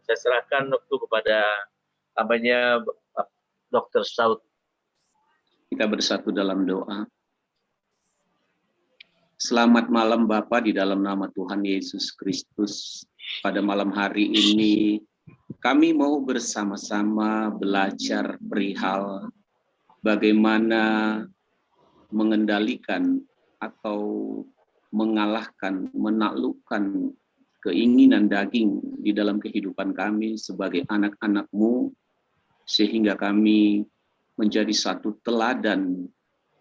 Saya serahkan waktu kepada namanya Dr. Saud. Kita bersatu dalam doa. Selamat malam Bapa, di dalam nama Tuhan Yesus Kristus. Pada malam hari ini kami mau bersama-sama belajar perihal bagaimana mengendalikan atau mengalahkan, menaklukkan keinginan daging di dalam kehidupan kami sebagai anak-anak-Mu, sehingga kami menjadi satu teladan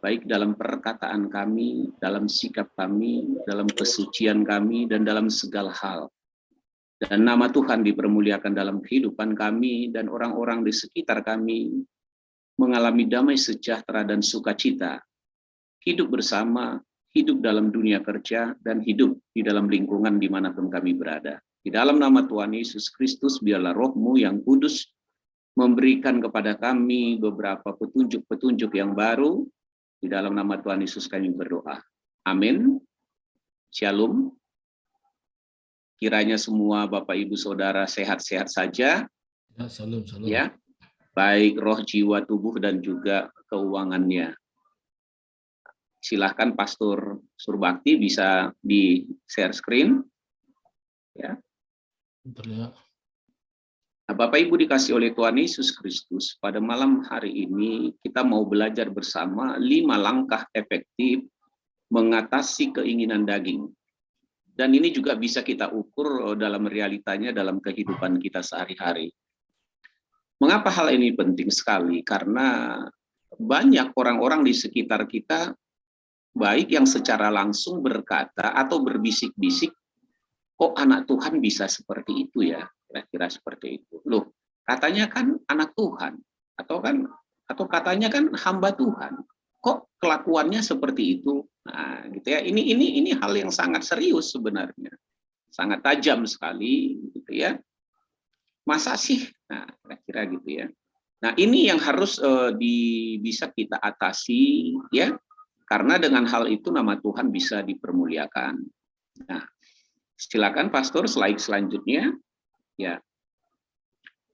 baik dalam perkataan kami, dalam sikap kami, dalam kesucian kami, dan dalam segala hal. Dan nama Tuhan dipermuliakan dalam kehidupan kami, dan orang-orang di sekitar kami mengalami damai sejahtera dan sukacita, hidup bersama, hidup dalam dunia kerja, dan hidup di dalam lingkungan dimanapun kami berada. Di dalam nama Tuhan Yesus Kristus, biarlah Roh-Mu yang kudus memberikan kepada kami beberapa petunjuk-petunjuk yang baru. Di dalam nama Tuhan Yesus kami berdoa. Amin. Shalom. Kiranya semua Bapak Ibu Saudara sehat-sehat saja. Ya, shalom, shalom. Ya. Baik roh, jiwa, tubuh, dan juga keuangannya. Silahkan Pastor Surbakti bisa di share screen. Ya. Bentar ya. Nah, Bapak Ibu dikasih oleh Tuhan Yesus Kristus, pada malam hari ini kita mau belajar bersama 5 langkah efektif mengatasi keinginan daging. Dan ini juga bisa kita ukur dalam realitanya dalam kehidupan kita sehari-hari. Mengapa hal ini penting sekali? Karena banyak orang-orang di sekitar kita, baik yang secara langsung berkata atau berbisik-bisik, kok anak Tuhan bisa seperti itu ya? Kira-kira seperti itu. Loh, katanya kan anak Tuhan, atau katanya kan hamba Tuhan. Kok kelakuannya seperti itu? Nah, gitu ya. Ini hal yang sangat serius sebenarnya. Sangat tajam sekali gitu ya. Masa sih? Nah, kira-kira gitu ya. Nah, ini yang harus bisa kita atasi ya. Karena dengan hal itu nama Tuhan bisa dipermuliakan. Nah, silakan Pastor slide selanjutnya. Ya,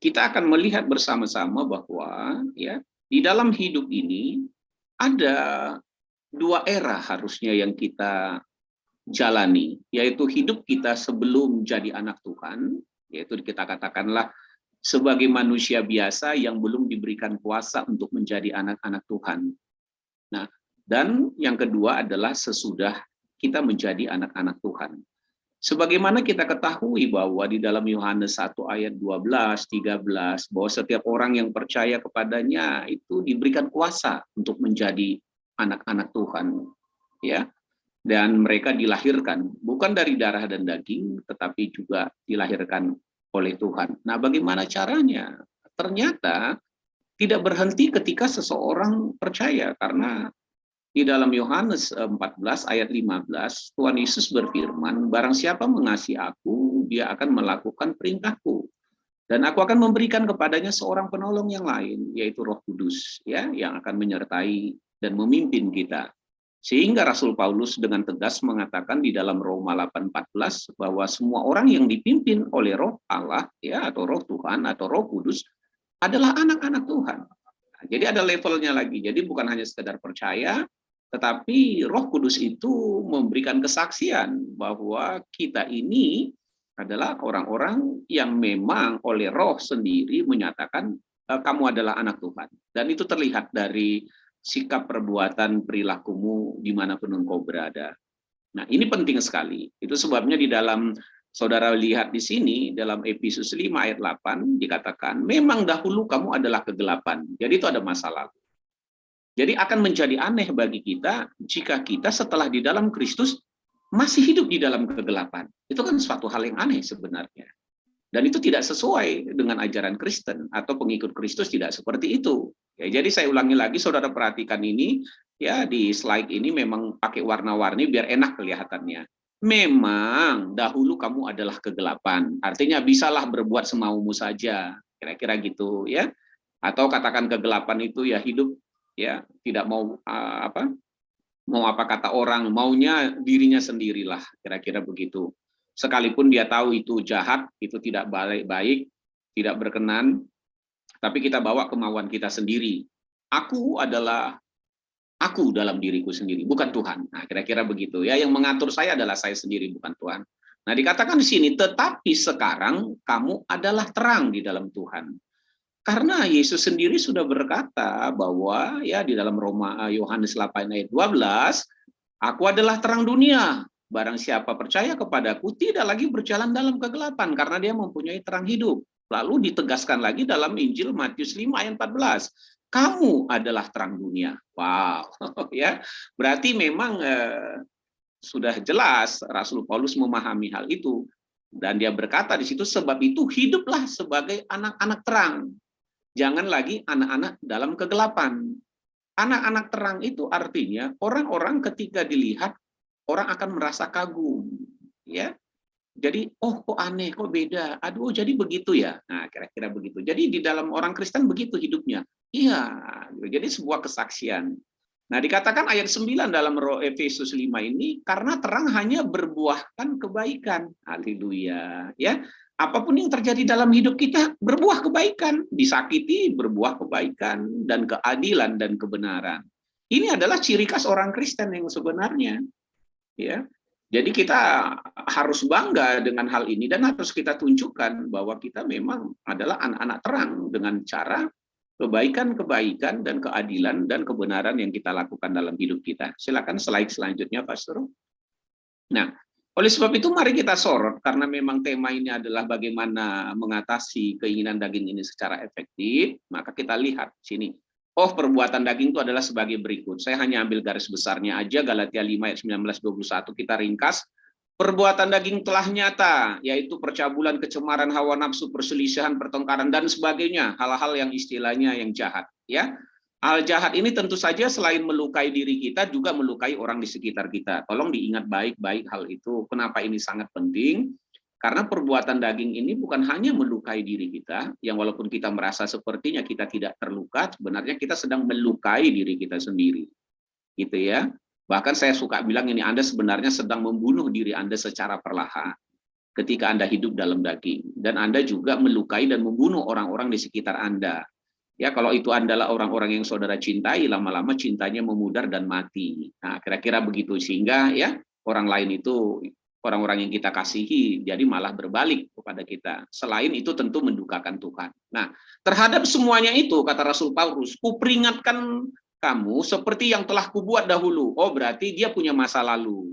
kita akan melihat bersama-sama bahwa ya di dalam hidup ini ada 2 era harusnya yang kita jalani, yaitu hidup kita sebelum jadi anak Tuhan, yaitu kita katakanlah sebagai manusia biasa yang belum diberikan kuasa untuk menjadi anak-anak Tuhan. Nah, dan yang kedua adalah sesudah kita menjadi anak-anak Tuhan. Sebagaimana kita ketahui bahwa di dalam Yohanes 1 ayat 12, 13, bahwa setiap orang yang percaya kepadanya itu diberikan kuasa untuk menjadi anak-anak Tuhan. Ya, dan mereka dilahirkan bukan dari darah dan daging, tetapi juga dilahirkan oleh Tuhan. Nah, bagaimana caranya? Ternyata tidak berhenti ketika seseorang percaya, karena di dalam Yohanes 14 ayat 15, Tuhan Yesus berfirman, barang siapa mengasihi aku, dia akan melakukan perintahku. Dan aku akan memberikan kepadanya seorang penolong yang lain, yaitu Roh Kudus, ya, yang akan menyertai dan memimpin kita. Sehingga Rasul Paulus dengan tegas mengatakan di dalam Roma 8:14 bahwa semua orang yang dipimpin oleh Roh Allah, ya, atau Roh Tuhan atau Roh Kudus adalah anak-anak Tuhan. Nah, jadi ada levelnya lagi. Jadi bukan hanya sekedar percaya, tetapi Roh Kudus itu memberikan kesaksian bahwa kita ini adalah orang-orang yang memang oleh Roh sendiri menyatakan kamu adalah anak Tuhan. Dan itu terlihat dari sikap, perbuatan, perilakumu dimanapun engkau berada. Nah, ini penting sekali. Itu sebabnya di dalam saudara lihat di sini, dalam Efesus 5 ayat 8 dikatakan, memang dahulu kamu adalah kegelapan. Jadi itu ada masa lalu. Jadi akan menjadi aneh bagi kita jika kita setelah di dalam Kristus masih hidup di dalam kegelapan. Itu kan suatu hal yang aneh sebenarnya. Dan itu tidak sesuai dengan ajaran Kristen atau pengikut Kristus, tidak seperti itu. Ya, jadi saya ulangi lagi, saudara perhatikan ini ya, di slide ini memang pakai warna-warni biar enak kelihatannya. Memang dahulu kamu adalah kegelapan. Artinya bisalah berbuat semaumu saja, kira-kira gitu ya. Atau katakan kegelapan itu ya hidup ya tidak mau apa kata orang, maunya dirinya sendirilah, kira-kira begitu. Sekalipun dia tahu itu jahat, itu tidak baik, tidak berkenan, tapi kita bawa kemauan kita sendiri. Aku adalah aku dalam diriku sendiri, bukan Tuhan. Nah, kira-kira begitu ya. Yang mengatur saya adalah saya sendiri, bukan Tuhan. Nah, dikatakan di sini, tetapi sekarang kamu adalah terang di dalam Tuhan. Karena Yesus sendiri sudah berkata bahwa ya di dalam Yohanes 8 ayat 12, aku adalah terang dunia. Barang siapa percaya kepadaku tidak lagi berjalan dalam kegelapan karena dia mempunyai terang hidup. Lalu ditegaskan lagi dalam Injil Matius 5 ayat 14. Kamu adalah terang dunia. Wow, ya. Berarti memang sudah jelas Rasul Paulus memahami hal itu dan dia berkata di situ, sebab itu hiduplah sebagai anak-anak terang. Jangan lagi anak-anak dalam kegelapan. Anak-anak terang itu artinya orang-orang ketika dilihat orang akan merasa kagum, ya. Jadi, oh kok aneh, kok beda. Aduh, jadi begitu ya. Nah, kira-kira begitu. Jadi di dalam orang Kristen begitu hidupnya. Iya, jadi sebuah kesaksian. Nah, dikatakan ayat 9 dalam Efesus 5 ini, karena terang hanya berbuahkan kebaikan. Haleluya, ya. Apapun yang terjadi dalam hidup kita berbuah kebaikan, disakiti berbuah kebaikan dan keadilan dan kebenaran. Ini adalah ciri khas orang Kristen yang sebenarnya, ya. Jadi kita harus bangga dengan hal ini dan harus kita tunjukkan bahwa kita memang adalah anak-anak terang dengan cara kebaikan-kebaikan dan keadilan dan kebenaran yang kita lakukan dalam hidup kita. Silakan slide selanjutnya, Pastor. Nah, oleh sebab itu mari kita sorot, karena memang tema ini adalah bagaimana mengatasi keinginan daging ini secara efektif, maka kita lihat sini. Oh, perbuatan daging itu adalah sebagai berikut. Saya hanya ambil garis besarnya aja, Galatia 5 ayat 19-21, kita ringkas. Perbuatan daging telah nyata, yaitu percabulan, kecemaran, hawa nafsu, perselisihan, pertengkaran, dan sebagainya, hal-hal yang istilahnya yang jahat. Ya, hal jahat ini tentu saja selain melukai diri kita, juga melukai orang di sekitar kita. Tolong diingat baik-baik hal itu. Kenapa ini sangat penting? Karena perbuatan daging ini bukan hanya melukai diri kita, yang walaupun kita merasa sepertinya kita tidak terluka, sebenarnya kita sedang melukai diri kita sendiri. Gitu ya. Bahkan saya suka bilang ini, Anda sebenarnya sedang membunuh diri Anda secara perlahan ketika Anda hidup dalam daging. Dan Anda juga melukai dan membunuh orang-orang di sekitar Anda. Ya, kalau itu adalah orang-orang yang saudara cintai, lama-lama cintanya memudar dan mati. Nah, kira-kira begitu. Sehingga ya orang lain itu, orang-orang yang kita kasihi, jadi malah berbalik kepada kita. Selain itu tentu mendukakan Tuhan. Nah, terhadap semuanya itu, kata Rasul Paulus, kuperingatkan kamu seperti yang telah kubuat dahulu. Oh, berarti dia punya masa lalu.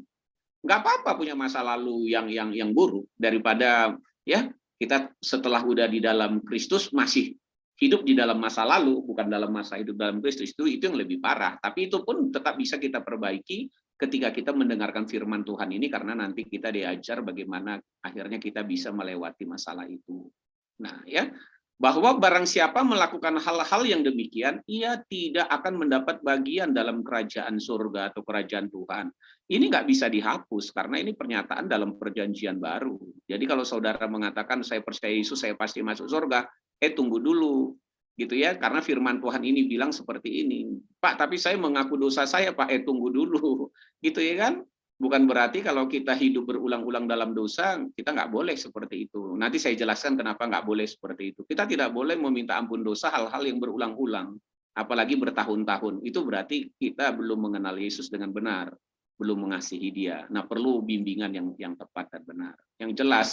Nggak apa-apa punya masa lalu yang buruk, daripada ya kita setelah udah di dalam Kristus masih hidup di dalam masa lalu, bukan dalam masa hidup dalam Kristus, itu yang lebih parah. Tapi itu pun tetap bisa kita perbaiki ketika kita mendengarkan firman Tuhan ini, karena nanti kita diajar bagaimana akhirnya kita bisa melewati masalah itu. Nah, ya, bahwa barang siapa melakukan hal-hal yang demikian, ia tidak akan mendapat bagian dalam kerajaan surga atau kerajaan Tuhan. Ini nggak bisa dihapus, karena ini pernyataan dalam perjanjian baru. Jadi kalau saudara mengatakan, saya percaya Yesus, saya pasti masuk surga, tunggu dulu. Gitu ya, karena firman Tuhan ini bilang seperti ini. Pak, tapi saya mengaku dosa saya, Pak, tunggu dulu. Gitu ya kan? Bukan berarti kalau kita hidup berulang-ulang dalam dosa, kita nggak boleh seperti itu. Nanti saya jelaskan kenapa nggak boleh seperti itu. Kita tidak boleh meminta ampun dosa hal-hal yang berulang-ulang, apalagi bertahun-tahun. Itu berarti kita belum mengenal Yesus dengan benar, belum mengasihi Dia. Nah, perlu bimbingan yang tepat dan benar. Yang jelas,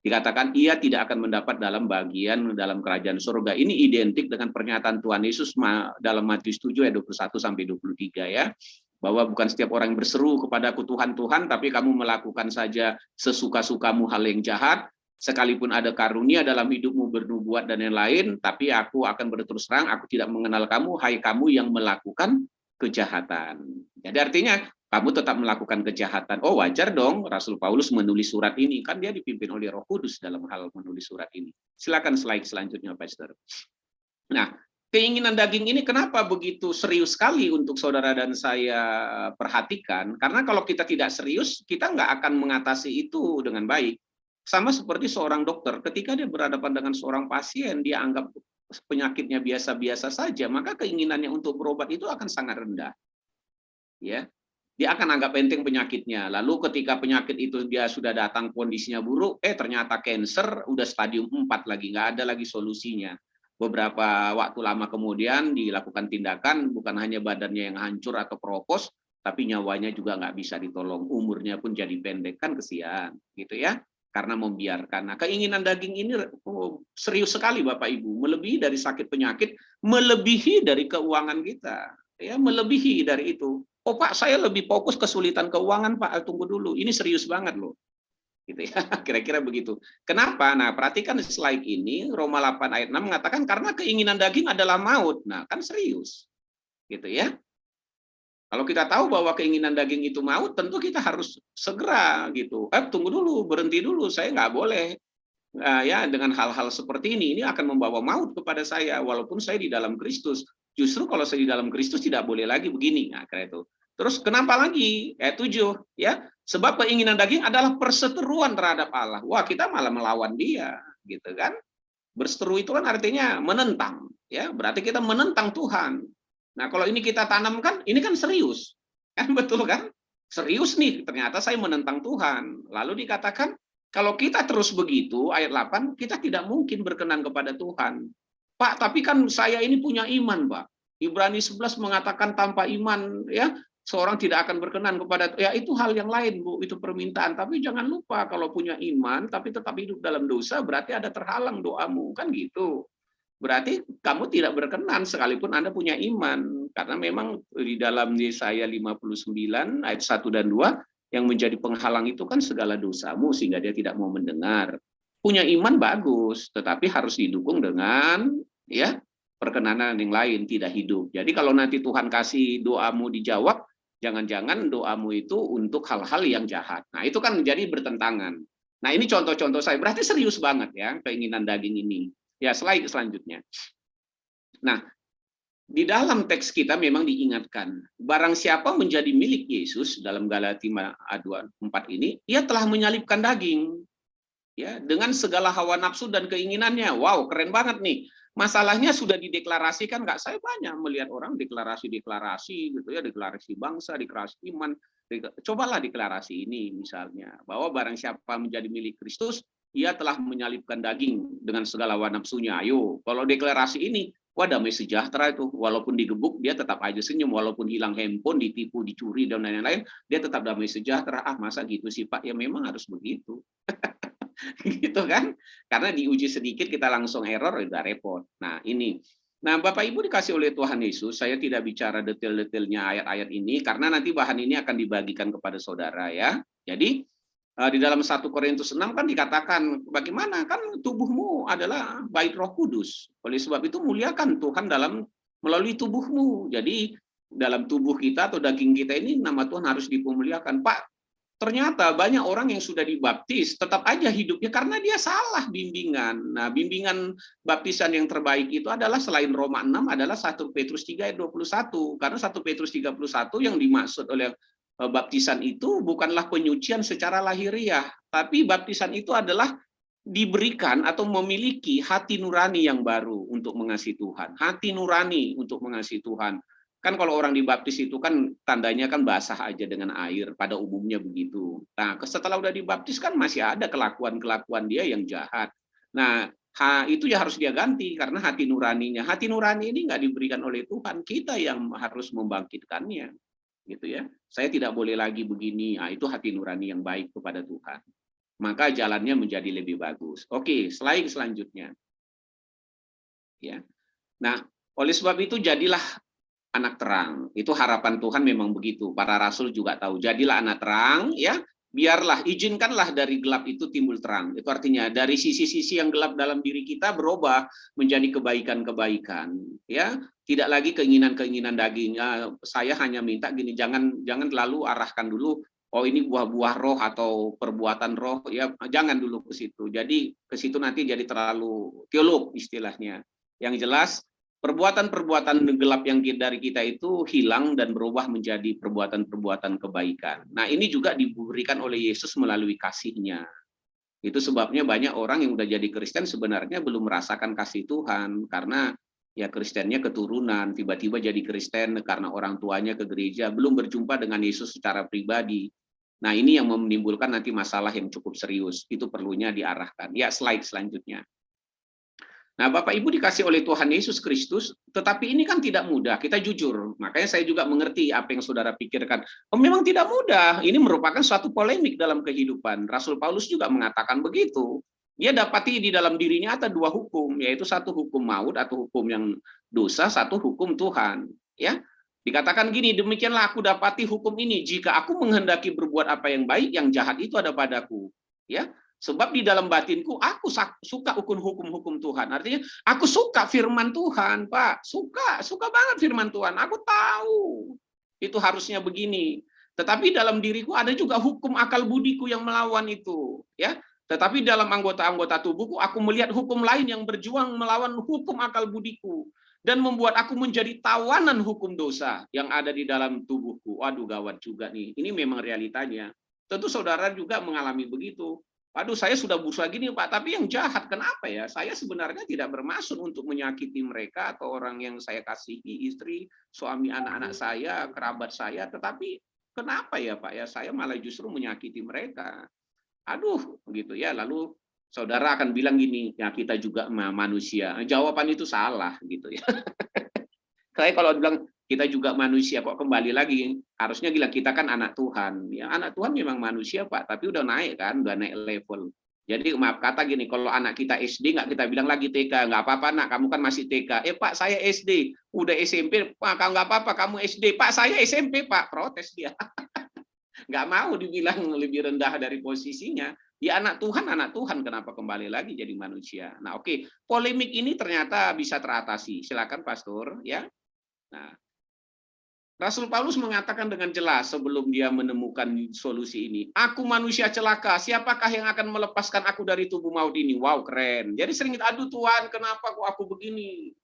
dikatakan ia tidak akan mendapat dalam bagian dalam kerajaan surga. Ini identik dengan pernyataan Tuhan Yesus dalam Matius 7 ayat 21-23 ya. Bahwa bukan setiap orang yang berseru kepadaku Tuhan, Tuhan, tapi kamu melakukan saja sesuka-sukamu hal yang jahat, sekalipun ada karunia dalam hidupmu bernubuat dan lain-lain, tapi aku akan berterus terang, aku tidak mengenal kamu, hai kamu yang melakukan kejahatan. Jadi artinya, kamu tetap melakukan kejahatan. Oh, wajar dong Rasul Paulus menulis surat ini, kan dia dipimpin oleh Roh Kudus dalam hal menulis surat ini. Silakan slide selanjutnya, Pastor. Nah, keinginan daging ini kenapa begitu serius sekali untuk saudara dan saya perhatikan? Karena kalau kita tidak serius, kita nggak akan mengatasi itu dengan baik. Sama seperti seorang dokter, ketika dia berhadapan dengan seorang pasien, dia anggap penyakitnya biasa-biasa saja, maka keinginannya untuk berobat itu akan sangat rendah. Ya, dia akan anggap enteng penyakitnya. Lalu ketika penyakit itu dia sudah datang kondisinya buruk, ternyata cancer udah stadium 4 lagi, nggak ada lagi solusinya. Beberapa waktu lama kemudian dilakukan tindakan, bukan hanya badannya yang hancur atau keropos, tapi nyawanya juga nggak bisa ditolong, umurnya pun jadi pendek, kan kesian, gitu ya, karena membiarkan. Nah, keinginan daging ini serius sekali Bapak Ibu, melebihi dari sakit penyakit, melebihi dari keuangan kita, ya, melebihi dari itu. Oh Pak, saya lebih fokus kesulitan keuangan Pak, tunggu dulu, ini serius banget loh. Gitu ya, kira-kira begitu. Kenapa? Nah, perhatikan slide ini, Roma 8 ayat 6 mengatakan karena keinginan daging adalah maut. Nah, kan serius. Gitu ya. Kalau kita tahu bahwa keinginan daging itu maut, tentu kita harus segera gitu. Tunggu dulu, berhenti dulu, saya nggak boleh. Ya, dengan hal-hal seperti ini akan membawa maut kepada saya, walaupun saya di dalam Kristus. Justru kalau saya di dalam Kristus tidak boleh lagi begini. Nah, kayak itu. Terus kenapa lagi? Ayat 7, ya. Sebab keinginan daging adalah perseteruan terhadap Allah. Wah, kita malah melawan dia, gitu kan? Berseteru itu kan artinya menentang, ya. Berarti kita menentang Tuhan. Nah, kalau ini kita tanamkan, ini kan serius. Kan betul kan? Serius nih, ternyata saya menentang Tuhan. Lalu dikatakan kalau kita terus begitu, ayat 8, kita tidak mungkin berkenan kepada Tuhan. Pak, tapi kan saya ini punya iman, Pak. Ibrani 11 mengatakan tanpa iman, ya, seorang tidak akan berkenan kepada, ya itu hal yang lain, Bu, itu permintaan. Tapi jangan lupa kalau punya iman tapi tetap hidup dalam dosa, berarti ada terhalang doamu, kan gitu. Berarti kamu tidak berkenan sekalipun Anda punya iman, karena memang di dalam Yesaya 59 ayat 1 dan 2 yang menjadi penghalang itu kan segala dosamu sehingga dia tidak mau mendengar. Punya iman bagus, tetapi harus didukung dengan ya perkenanan yang lain, tidak hidup. Jadi kalau nanti Tuhan kasih doamu dijawab, jangan-jangan doamu itu untuk hal-hal yang jahat. Nah, itu kan menjadi bertentangan. Nah, ini contoh-contoh saya. Berarti serius banget ya keinginan daging ini. Ya, slide selanjutnya. Nah, di dalam teks kita memang diingatkan, barang siapa menjadi milik Yesus dalam Galatia 2:4 ini, ia telah menyalibkan daging. Ya, dengan segala hawa nafsu dan keinginannya. Wow, keren banget nih. Masalahnya sudah dideklarasikan nggak? Saya banyak melihat orang deklarasi gitu ya, deklarasi bangsa, deklarasi iman. Cobalah deklarasi ini misalnya, bahwa barang siapa menjadi milik Kristus, ia telah menyalibkan daging dengan segala hawa nafsunya. Ayo, kalau deklarasi ini, wah damai sejahtera itu. Walaupun digebuk, dia tetap aja senyum. Walaupun hilang handphone, ditipu, dicuri, dan lain-lain, dia tetap damai sejahtera. Ah, masa gitu sih Pak? Ya memang harus begitu. Gitu kan? Karena diuji sedikit kita langsung error, udah repot. Nah, ini. Nah, Bapak Ibu dikasih oleh Tuhan Yesus, saya tidak bicara detail-detailnya ayat-ayat ini karena nanti bahan ini akan dibagikan kepada saudara ya. Jadi di dalam 1 Korintus 6 kan dikatakan bagaimana kan tubuhmu adalah bait Roh Kudus. Oleh sebab itu muliakan Tuhan dalam melalui tubuhmu. Jadi dalam tubuh kita atau daging kita ini nama Tuhan harus dipemuliakan. Pak, ternyata banyak orang yang sudah dibaptis tetap aja hidupnya karena dia salah bimbingan. Nah, bimbingan baptisan yang terbaik itu adalah selain Roma 6 adalah 1 Petrus 3 ayat 21. Karena 1 Petrus 31 yang dimaksud oleh baptisan itu bukanlah penyucian secara lahiriah, tapi baptisan itu adalah diberikan atau memiliki hati nurani yang baru untuk mengasihi Tuhan. Hati nurani untuk mengasihi Tuhan. Kan kalau orang dibaptis itu kan tandanya kan basah aja dengan air, pada umumnya begitu. Nah, setelah udah dibaptis kan masih ada kelakuan-kelakuan dia yang jahat. Nah, itu ya harus dia ganti karena hati nuraninya. Hati nurani ini nggak diberikan oleh Tuhan, kita yang harus membangkitkannya. Gitu ya. Saya tidak boleh lagi begini. Nah, itu hati nurani yang baik kepada Tuhan. Maka jalannya menjadi lebih bagus. Oke, slide selanjutnya. Ya. Nah, oleh sebab itu jadilah anak terang. Itu harapan Tuhan memang begitu. Para rasul juga tahu. Jadilah anak terang, ya. Biarlah, izinkanlah dari gelap itu timbul terang. Itu artinya dari sisi-sisi yang gelap dalam diri kita berubah menjadi kebaikan-kebaikan. Ya, tidak lagi keinginan-keinginan daging. Saya hanya minta gini, jangan terlalu arahkan dulu. Oh ini buah-buah roh atau perbuatan roh, ya jangan dulu ke situ. Jadi ke situ nanti jadi terlalu teolog istilahnya. Yang jelas perbuatan-perbuatan gelap yang dari kita itu hilang dan berubah menjadi perbuatan-perbuatan kebaikan. Nah, ini juga diberikan oleh Yesus melalui kasih-Nya. Itu sebabnya banyak orang yang udah jadi Kristen sebenarnya belum merasakan kasih Tuhan karena Ya Kristennya keturunan, tiba-tiba jadi Kristen karena orang tuanya ke gereja, belum berjumpa dengan Yesus secara pribadi. Nah, ini yang menimbulkan nanti masalah yang cukup serius. Itu perlunya diarahkan. Ya, slide selanjutnya. Nah, Bapak Ibu dikasih oleh Tuhan Yesus Kristus, tetapi ini kan tidak mudah, kita jujur. Makanya saya juga mengerti apa yang saudara pikirkan. Oh, memang tidak mudah, ini merupakan suatu polemik dalam kehidupan. Rasul Paulus juga mengatakan begitu. Dia dapati di dalam dirinya ada dua hukum, yaitu satu hukum maut atau hukum yang dosa, satu hukum Tuhan. Ya, dikatakan gini, demikianlah aku dapati hukum ini, jika aku menghendaki berbuat apa yang baik, yang jahat itu ada padaku. Ya, sebab di dalam batinku aku suka hukum-hukum Tuhan. Artinya aku suka firman Tuhan, Pak. Suka banget firman Tuhan. Aku tahu itu harusnya begini. Tetapi dalam diriku ada juga hukum akal budiku yang melawan itu, ya. Tetapi dalam anggota-anggota tubuhku aku melihat hukum lain yang berjuang melawan hukum akal budiku dan membuat aku menjadi tawanan hukum dosa yang ada di dalam tubuhku. Waduh, gawat juga nih. Ini memang realitanya. Tentu saudara juga mengalami begitu. Waduh, saya sudah berusaha gini, Pak, tapi yang jahat, kenapa ya? Saya sebenarnya tidak bermaksud untuk menyakiti mereka atau orang yang saya kasihi, istri, suami, anak-anak saya, kerabat saya, tetapi kenapa ya, Pak, ya? Saya malah justru menyakiti mereka. Aduh, gitu ya. Lalu saudara akan bilang gini, ya kita juga manusia. Jawaban itu salah, gitu ya. Saya kalau bilang kita juga manusia, kok kembali lagi harusnya bilang kita kan anak Tuhan. Ya, anak Tuhan memang manusia, Pak, tapi udah naik kan, udah naik level. Jadi maaf kata gini, kalau anak kita SD nggak kita bilang lagi TK, nggak apa-apa nak, kamu kan masih TK. Pak, saya SD, udah SMP, Pak, nggak apa-apa kamu SD. Pak, saya SMP, Pak, protes dia. Nggak mau dibilang lebih rendah dari posisinya. Ya anak Tuhan, kenapa kembali lagi jadi manusia? Nah, oke, polemik ini ternyata bisa teratasi. Silakan Pastor, ya. Nah, Rasul Paulus mengatakan dengan jelas sebelum dia menemukan solusi ini, aku manusia celaka, siapakah yang akan melepaskan aku dari tubuh maut ini? Wow, keren. Jadi sering aduh Tuhan, kenapa kok aku begini?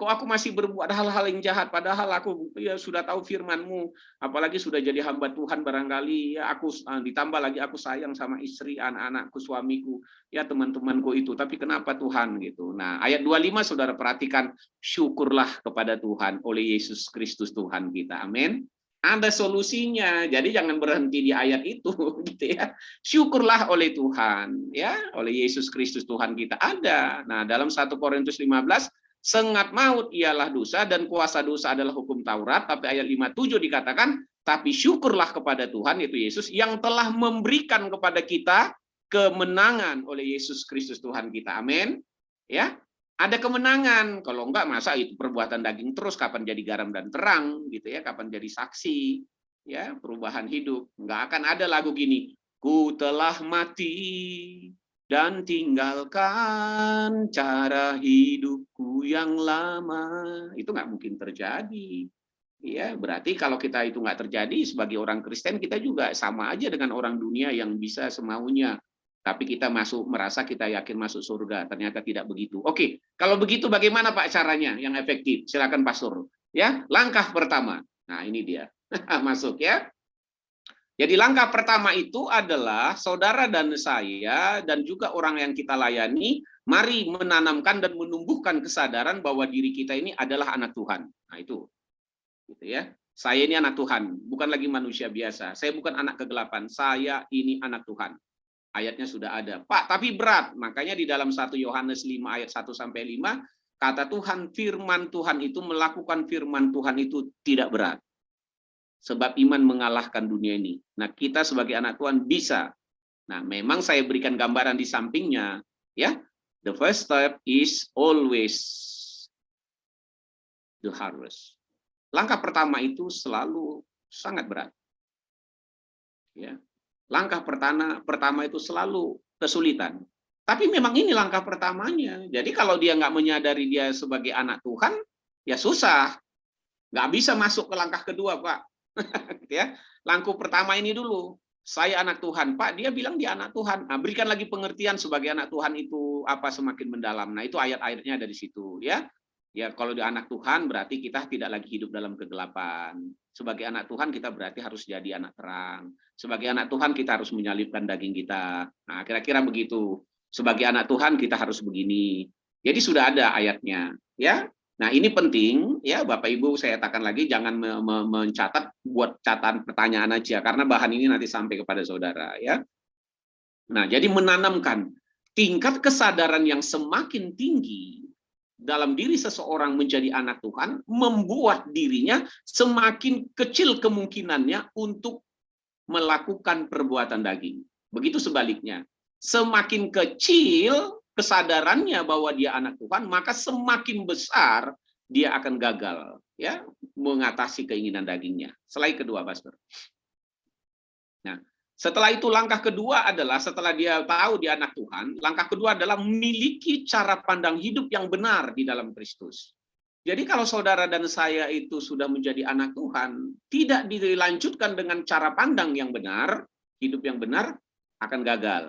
Kok aku masih berbuat hal-hal yang jahat, padahal aku ya sudah tahu firman-Mu, apalagi sudah jadi hamba Tuhan barangkali, ya aku ditambah lagi aku sayang sama istri, anak-anakku, suamiku, ya teman-temanku itu, tapi kenapa Tuhan gitu. Nah, ayat 25 saudara perhatikan, syukurlah kepada Tuhan oleh Yesus Kristus Tuhan kita. Amin. Ada solusinya. Jadi jangan berhenti di ayat itu gitu ya. Syukurlah oleh Tuhan, ya, oleh Yesus Kristus Tuhan kita ada. Nah, dalam 1 Korintus 15 sengat maut ialah dosa dan kuasa dosa adalah hukum Taurat, tapi ayat 57 dikatakan, tapi syukurlah kepada Tuhan yaitu Yesus yang telah memberikan kepada kita kemenangan oleh Yesus Kristus Tuhan kita. Amin. Ya. Ada kemenangan. Kalau enggak masa itu perbuatan daging terus, kapan jadi garam dan terang gitu ya, kapan jadi saksi ya, perubahan hidup. Enggak akan ada lagu gini, ku telah mati dan tinggalkan cara hidupku yang lama. Itu nggak mungkin terjadi. Ya, berarti kalau kita itu nggak terjadi sebagai orang Kristen, kita juga sama aja dengan orang dunia yang bisa semaunya. Tapi kita merasa kita yakin masuk surga, ternyata tidak begitu. Oke, kalau begitu bagaimana Pak caranya yang efektif? Silakan Pastor. Ya, langkah pertama. Nah, ini dia. Masuk ya. Jadi langkah pertama itu adalah saudara dan saya dan juga orang yang kita layani, mari menanamkan dan menumbuhkan kesadaran bahwa diri kita ini adalah anak Tuhan. Nah itu, gitu ya. Saya ini anak Tuhan, bukan lagi manusia biasa. Saya bukan anak kegelapan, saya ini anak Tuhan. Ayatnya sudah ada. Pak, tapi berat. Makanya di dalam 1 Yohanes 5 ayat 1-5, kata Tuhan, firman Tuhan itu melakukan firman Tuhan itu tidak berat. Sebab iman mengalahkan dunia ini. Nah, kita sebagai anak Tuhan bisa. Nah, memang saya berikan gambaran di sampingnya, ya. The first step is always the hardest. Langkah pertama itu selalu sangat berat. Ya. Langkah pertama itu selalu kesulitan. Tapi memang ini langkah pertamanya. Jadi kalau dia nggak menyadari dia sebagai anak Tuhan, ya susah. Nggak bisa masuk ke langkah kedua, Pak. Ya, langkah pertama ini dulu. Saya anak Tuhan, Pak. Dia bilang dia anak Tuhan. Nah, berikan lagi pengertian sebagai anak Tuhan itu apa semakin mendalam. Nah, itu ayat-ayatnya ada di situ, ya. Ya, kalau dia anak Tuhan berarti kita tidak lagi hidup dalam kegelapan. Sebagai anak Tuhan kita berarti harus jadi anak terang. Sebagai anak Tuhan kita harus menyalibkan daging kita. Nah, kira-kira begitu. Sebagai anak Tuhan kita harus begini. Jadi sudah ada ayatnya, ya. Nah, ini penting ya Bapak Ibu, saya katakan lagi jangan mencatat, buat catatan pertanyaan aja karena bahan ini nanti sampai kepada saudara ya. Nah, jadi menanamkan tingkat kesadaran yang semakin tinggi dalam diri seseorang menjadi anak Tuhan membuat dirinya semakin kecil kemungkinannya untuk melakukan perbuatan daging. Begitu sebaliknya, semakin kecil kesadarannya bahwa dia anak Tuhan, maka semakin besar dia akan gagal ya mengatasi keinginan dagingnya. Slide kedua, Pastor. Nah, setelah itu langkah kedua adalah setelah dia tahu dia anak Tuhan, langkah kedua adalah memiliki cara pandang hidup yang benar di dalam Kristus. Jadi kalau saudara dan saya itu sudah menjadi anak Tuhan, tidak dilanjutkan dengan cara pandang yang benar, hidup yang benar akan gagal.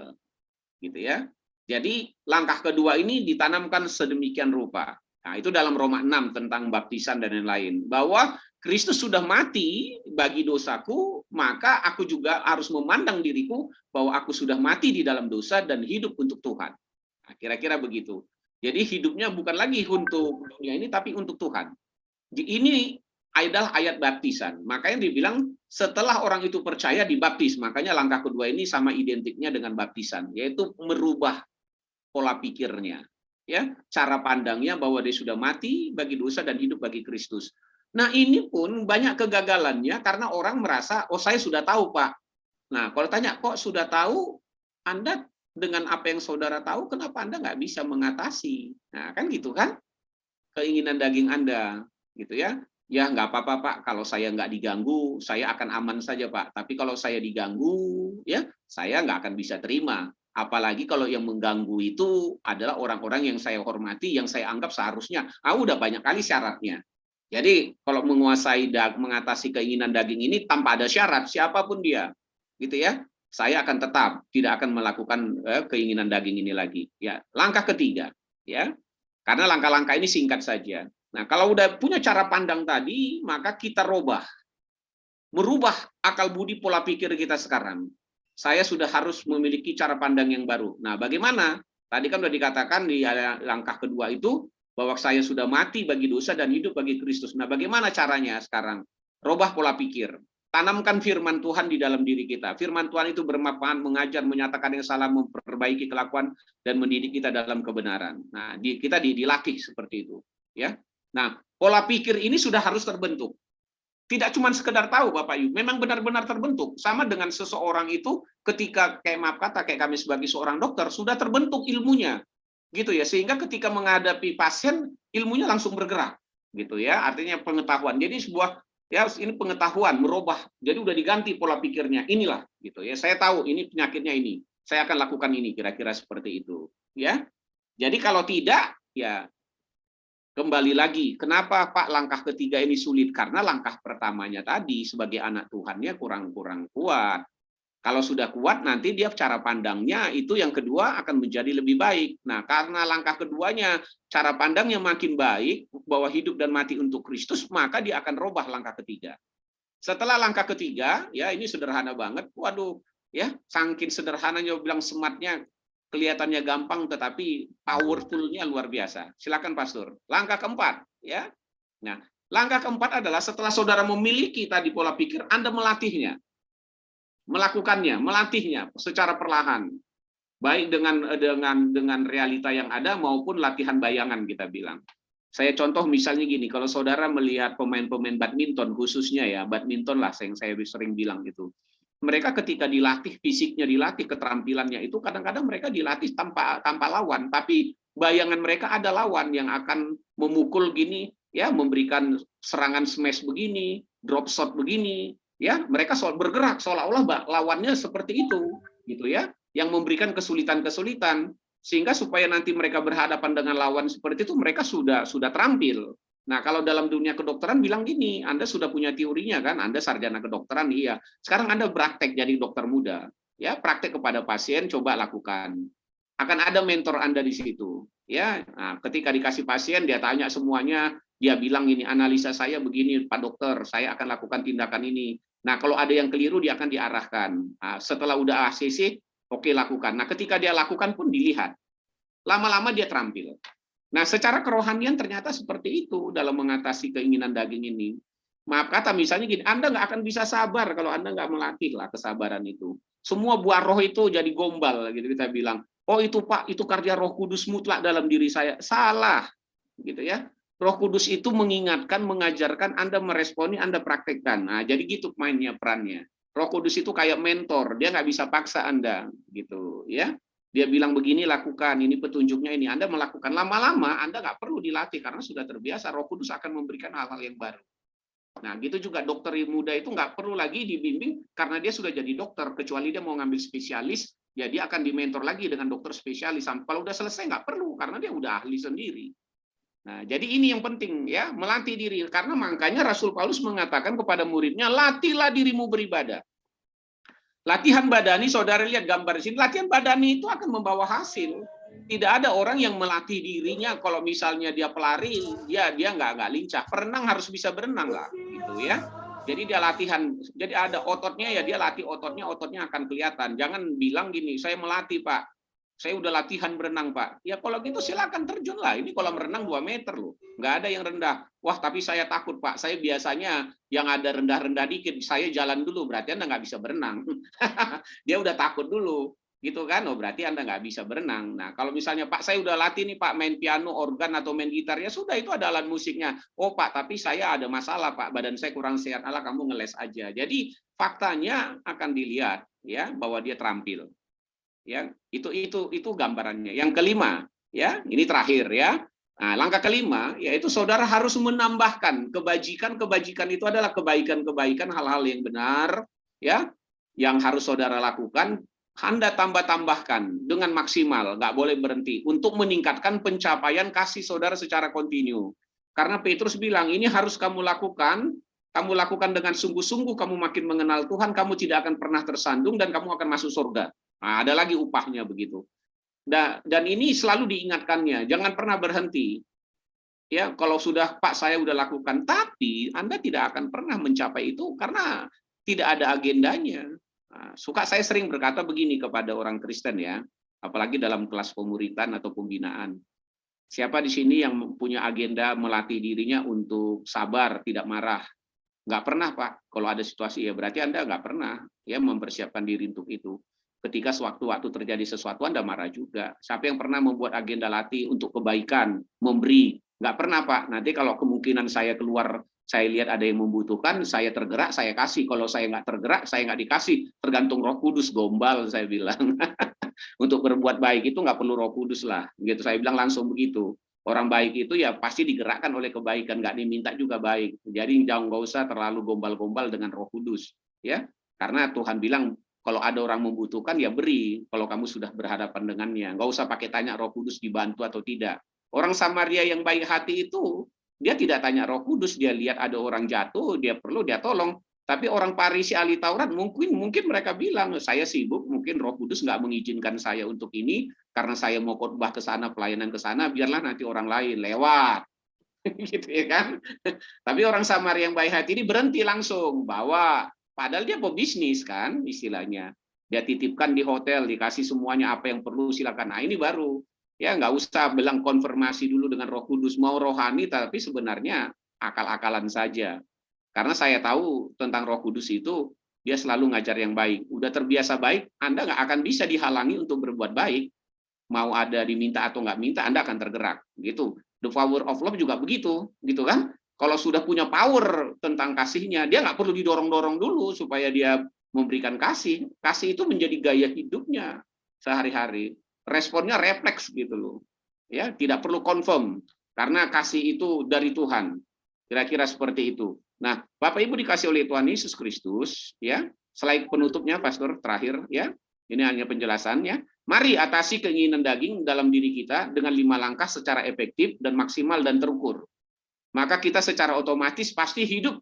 Gitu ya. Jadi langkah kedua ini ditanamkan sedemikian rupa. Nah, itu dalam Roma 6 tentang baptisan dan lain-lain. Bahwa Kristus sudah mati bagi dosaku, maka aku juga harus memandang diriku bahwa aku sudah mati di dalam dosa dan hidup untuk Tuhan. Nah, kira-kira begitu. Jadi hidupnya bukan lagi untuk dunia ini, tapi untuk Tuhan. Ini adalah ayat baptisan. Makanya dibilang setelah orang itu percaya dibaptis. Makanya langkah kedua ini sama identiknya dengan baptisan, yaitu merubah pola pikirnya. Ya, cara pandangnya bahwa dia sudah mati bagi dosa dan hidup bagi Kristus. Nah, ini pun banyak kegagalannya karena orang merasa, oh saya sudah tahu Pak. Nah, kalau tanya, kok sudah tahu? Anda dengan apa yang saudara tahu, kenapa Anda nggak bisa mengatasi? Nah, kan gitu kan? Keinginan daging Anda, gitu ya. Ya, nggak apa-apa Pak, kalau saya nggak diganggu, saya akan aman saja Pak. Tapi kalau saya diganggu, ya, saya nggak akan bisa terima. Apalagi kalau yang mengganggu itu adalah orang-orang yang saya hormati, yang saya anggap seharusnya, udah banyak kali syaratnya. Jadi, kalau mengatasi keinginan daging ini tanpa ada syarat, siapapun dia, gitu ya, saya akan tetap tidak akan melakukan keinginan daging ini lagi. Ya, langkah ketiga, ya, karena langkah-langkah ini singkat saja. Nah, kalau udah punya cara pandang tadi, maka kita merubah akal budi pola pikir kita sekarang. Saya sudah harus memiliki cara pandang yang baru. Nah, bagaimana? Tadi kan sudah dikatakan di langkah kedua itu bahwa saya sudah mati bagi dosa dan hidup bagi Kristus. Nah, bagaimana caranya sekarang? Rubah pola pikir. Tanamkan firman Tuhan di dalam diri kita. Firman Tuhan itu bermanfaat mengajar, menyatakan yang salah, memperbaiki kelakuan, dan mendidik kita dalam kebenaran. Nah, kita dilatih seperti itu. Ya. Nah, pola pikir ini sudah harus terbentuk. Tidak cuma sekedar tahu Bapak Ibu, memang benar-benar terbentuk. Sama dengan seseorang itu ketika, kayak kami sebagai seorang dokter, sudah terbentuk ilmunya. Gitu ya, sehingga ketika menghadapi pasien, ilmunya langsung bergerak. Gitu ya, artinya pengetahuan. Jadi ya ini pengetahuan merubah, jadi udah diganti pola pikirnya, inilah gitu ya, saya tahu ini penyakitnya ini, saya akan lakukan ini, kira-kira seperti itu ya. Jadi kalau tidak ya kembali lagi, kenapa Pak langkah ketiga ini sulit? Karena langkah pertamanya tadi sebagai anak Tuhannya kurang kuat. Kalau sudah kuat, nanti dia cara pandangnya itu yang kedua akan menjadi lebih baik. Nah, karena langkah keduanya cara pandangnya makin baik, bahwa hidup dan mati untuk Kristus, maka dia akan rubah langkah ketiga. Setelah langkah ketiga, ya ini sederhana banget. Waduh, ya saking sederhananya, bilang sematnya kelihatannya gampang, tetapi powerful-nya luar biasa. Silakan Pastor. Langkah keempat, ya. Nah, langkah keempat adalah setelah saudara memiliki tadi pola pikir, Anda melatihnya. Melatihnya secara perlahan, baik dengan realita yang ada maupun latihan bayangan kita bilang. Saya contoh misalnya gini, kalau saudara melihat pemain-pemain badminton khususnya ya, badminton lah yang saya sering bilang itu. Mereka ketika dilatih fisiknya, dilatih keterampilannya itu kadang-kadang mereka dilatih tanpa lawan, tapi bayangan mereka ada lawan yang akan memukul gini, ya memberikan serangan smash begini, drop shot begini. Ya, mereka bergerak seolah-olah lawannya seperti itu, gitu ya, yang memberikan kesulitan-kesulitan sehingga supaya nanti mereka berhadapan dengan lawan seperti itu mereka sudah terampil. Nah, kalau dalam dunia kedokteran bilang gini, Anda sudah punya teorinya kan, Anda sarjana kedokteran, iya. Sekarang Anda praktek jadi dokter muda, ya, praktek kepada pasien, coba lakukan. Akan ada mentor Anda di situ, ya. Nah, ketika dikasih pasien dia tanya semuanya, dia bilang ini analisa saya begini Pak Dokter, saya akan lakukan tindakan ini. Nah, kalau ada yang keliru dia akan diarahkan. Nah, setelah udah ACC, oke lakukan. Nah, ketika dia lakukan pun dilihat. Lama-lama dia terampil. Nah, secara kerohanian ternyata seperti itu dalam mengatasi keinginan daging ini. Maaf kata misalnya gini, Anda nggak akan bisa sabar kalau Anda nggak melatih lah kesabaran itu. Semua buah roh itu jadi gombal, gitu kita bilang. Oh itu Pak, itu karya Roh Kudus mutlak dalam diri saya. Salah, gitu ya. Roh Kudus itu mengingatkan, mengajarkan, Anda meresponi, Anda praktekkan. Nah, jadi gitu mainnya, perannya. Roh Kudus itu kayak mentor, dia nggak bisa paksa Anda, gitu ya. Dia bilang begini lakukan, ini petunjuknya ini. Anda melakukan lama-lama, Anda nggak perlu dilatih karena sudah terbiasa. Roh Kudus akan memberikan hal-hal yang baru. Nah, gitu juga dokter muda itu nggak perlu lagi dibimbing karena dia sudah jadi dokter. Kecuali dia mau ngambil spesialis, ya dia akan dimentor lagi dengan dokter spesialis. Kalau udah selesai nggak perlu karena dia udah ahli sendiri. Nah, jadi ini yang penting ya, melatih diri. Karena makanya Rasul Paulus mengatakan kepada muridnya, latihlah dirimu beribadah. Latihan badani, saudara lihat gambar di sini, latihan badani itu akan membawa hasil. Tidak ada orang yang melatih dirinya kalau misalnya dia pelari, dia nggak lincah. Perenang harus bisa berenang lah, gitu ya. Jadi dia latihan, jadi ada ototnya ya dia latih ototnya akan kelihatan. Jangan bilang gini, saya melatih Pak, saya udah latihan berenang Pak. Ya kalau gitu silakan terjun lah. Ini kolam renang 2 meter loh, nggak ada yang rendah. Wah tapi saya takut Pak, saya biasanya yang ada rendah-rendah dikit, saya jalan dulu, berarti Anda nggak bisa berenang. Dia udah takut dulu, gitu kan? Oh berarti Anda nggak bisa berenang. Nah kalau misalnya Pak saya udah latih nih Pak main piano, organ atau main gitar, ya sudah itu ada alat musiknya. Oh Pak tapi saya ada masalah Pak, badan saya kurang sehat. Alah kamu ngeles aja. Jadi faktanya akan dilihat ya bahwa dia terampil. Ya itu gambarannya. Yang kelima ya ini terakhir ya. Nah, langkah kelima yaitu saudara harus menambahkan kebajikan itu adalah kebaikan hal-hal yang benar ya yang harus saudara lakukan. Anda tambahkan dengan maksimal, nggak boleh berhenti untuk meningkatkan pencapaian kasih saudara secara kontinu. Karena Petrus bilang ini harus kamu lakukan dengan sungguh-sungguh, kamu makin mengenal Tuhan, kamu tidak akan pernah tersandung dan kamu akan masuk surga. Nah, ada lagi upahnya begitu. Dan ini selalu diingatkannya, jangan pernah berhenti. Ya, kalau sudah Pak saya udah lakukan, tapi Anda tidak akan pernah mencapai itu karena tidak ada agendanya. Nah, saya sering berkata begini kepada orang Kristen ya, apalagi dalam kelas pemuritan atau pembinaan. Siapa di sini yang punya agenda melatih dirinya untuk sabar, tidak marah? Nggak pernah Pak. Kalau ada situasi ya berarti Anda nggak pernah ya mempersiapkan diri untuk itu. Ketika sewaktu-waktu terjadi sesuatu Anda marah juga. Siapa yang pernah membuat agenda latih untuk kebaikan, memberi? Nggak pernah Pak. Nanti kalau kemungkinan saya keluar, saya lihat ada yang membutuhkan, saya tergerak, saya kasih. Kalau saya nggak tergerak, saya nggak dikasih. Tergantung Roh Kudus, gombal saya bilang. Untuk berbuat baik itu nggak perlu Roh Kudus lah. Begitu saya bilang langsung begitu. Orang baik itu ya pasti digerakkan oleh kebaikan, nggak diminta juga baik. Jadi jangan nggak usah terlalu gombal-gombal dengan Roh Kudus, ya. Karena Tuhan bilang kalau ada orang membutuhkan ya beri. Kalau kamu sudah berhadapan dengannya, nggak usah pakai tanya Roh Kudus dibantu atau tidak. Orang Samaria yang baik hati itu dia tidak tanya Roh Kudus, dia lihat ada orang jatuh, dia perlu dia tolong. Tapi orang Farisi ahli Taurat mungkin mereka bilang saya sibuk, mungkin Roh Kudus nggak mengizinkan saya untuk ini karena saya mau khotbah ke sana, pelayanan ke sana, biarlah nanti orang lain lewat. Gitu ya kan. Tapi orang Samaria yang baik hati ini berhenti langsung bawa, padahal dia pebisnis kan istilahnya. Dia titipkan di hotel, dikasih semuanya apa yang perlu silakan. Nah, ini baru ya nggak usah bilang konfirmasi dulu dengan Roh Kudus, mau rohani tapi sebenarnya akal-akalan saja. Karena saya tahu tentang Roh Kudus itu, dia selalu ngajar yang baik. Udah terbiasa baik, Anda nggak akan bisa dihalangi untuk berbuat baik. Mau ada diminta atau nggak minta, Anda akan tergerak. Gitu. The power of love juga begitu, gitu kan? Kalau sudah punya power tentang kasihnya, dia nggak perlu didorong-dorong dulu supaya dia memberikan kasih. Kasih itu menjadi gaya hidupnya sehari-hari. Responnya refleks gitu loh. Ya, tidak perlu confirm karena kasih itu dari Tuhan. Kira-kira seperti itu. Nah, Bapak Ibu dikasih oleh Tuhan Yesus Kristus, ya. Selain penutupnya, Pastor, terakhir, ya. Ini hanya penjelasannya. Mari atasi keinginan daging dalam diri kita dengan 5 langkah secara efektif dan maksimal dan terukur. Maka kita secara otomatis pasti hidup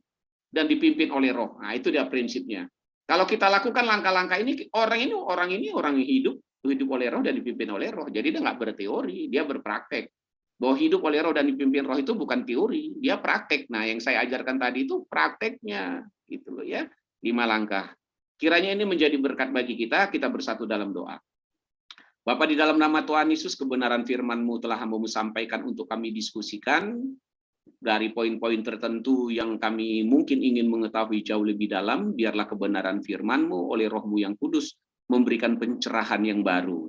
dan dipimpin oleh Roh. Nah, itu dia prinsipnya. Kalau kita lakukan langkah-langkah ini, orang yang hidup oleh Roh dan dipimpin oleh Roh. Jadi dia nggak berteori, dia berpraktek. Bahwa hidup oleh Roh dan dipimpin Roh itu bukan teori, dia praktek. Nah, yang saya ajarkan tadi itu prakteknya, gitu loh ya. 5 langkah. Kiranya ini menjadi berkat bagi kita bersatu dalam doa. Bapa, di dalam nama Tuhan Yesus, kebenaran firman-Mu telah hamba-Mu sampaikan untuk kami diskusikan. Dari poin-poin tertentu yang kami mungkin ingin mengetahui jauh lebih dalam, biarlah kebenaran firman-Mu oleh Roh-Mu yang kudus memberikan pencerahan yang baru.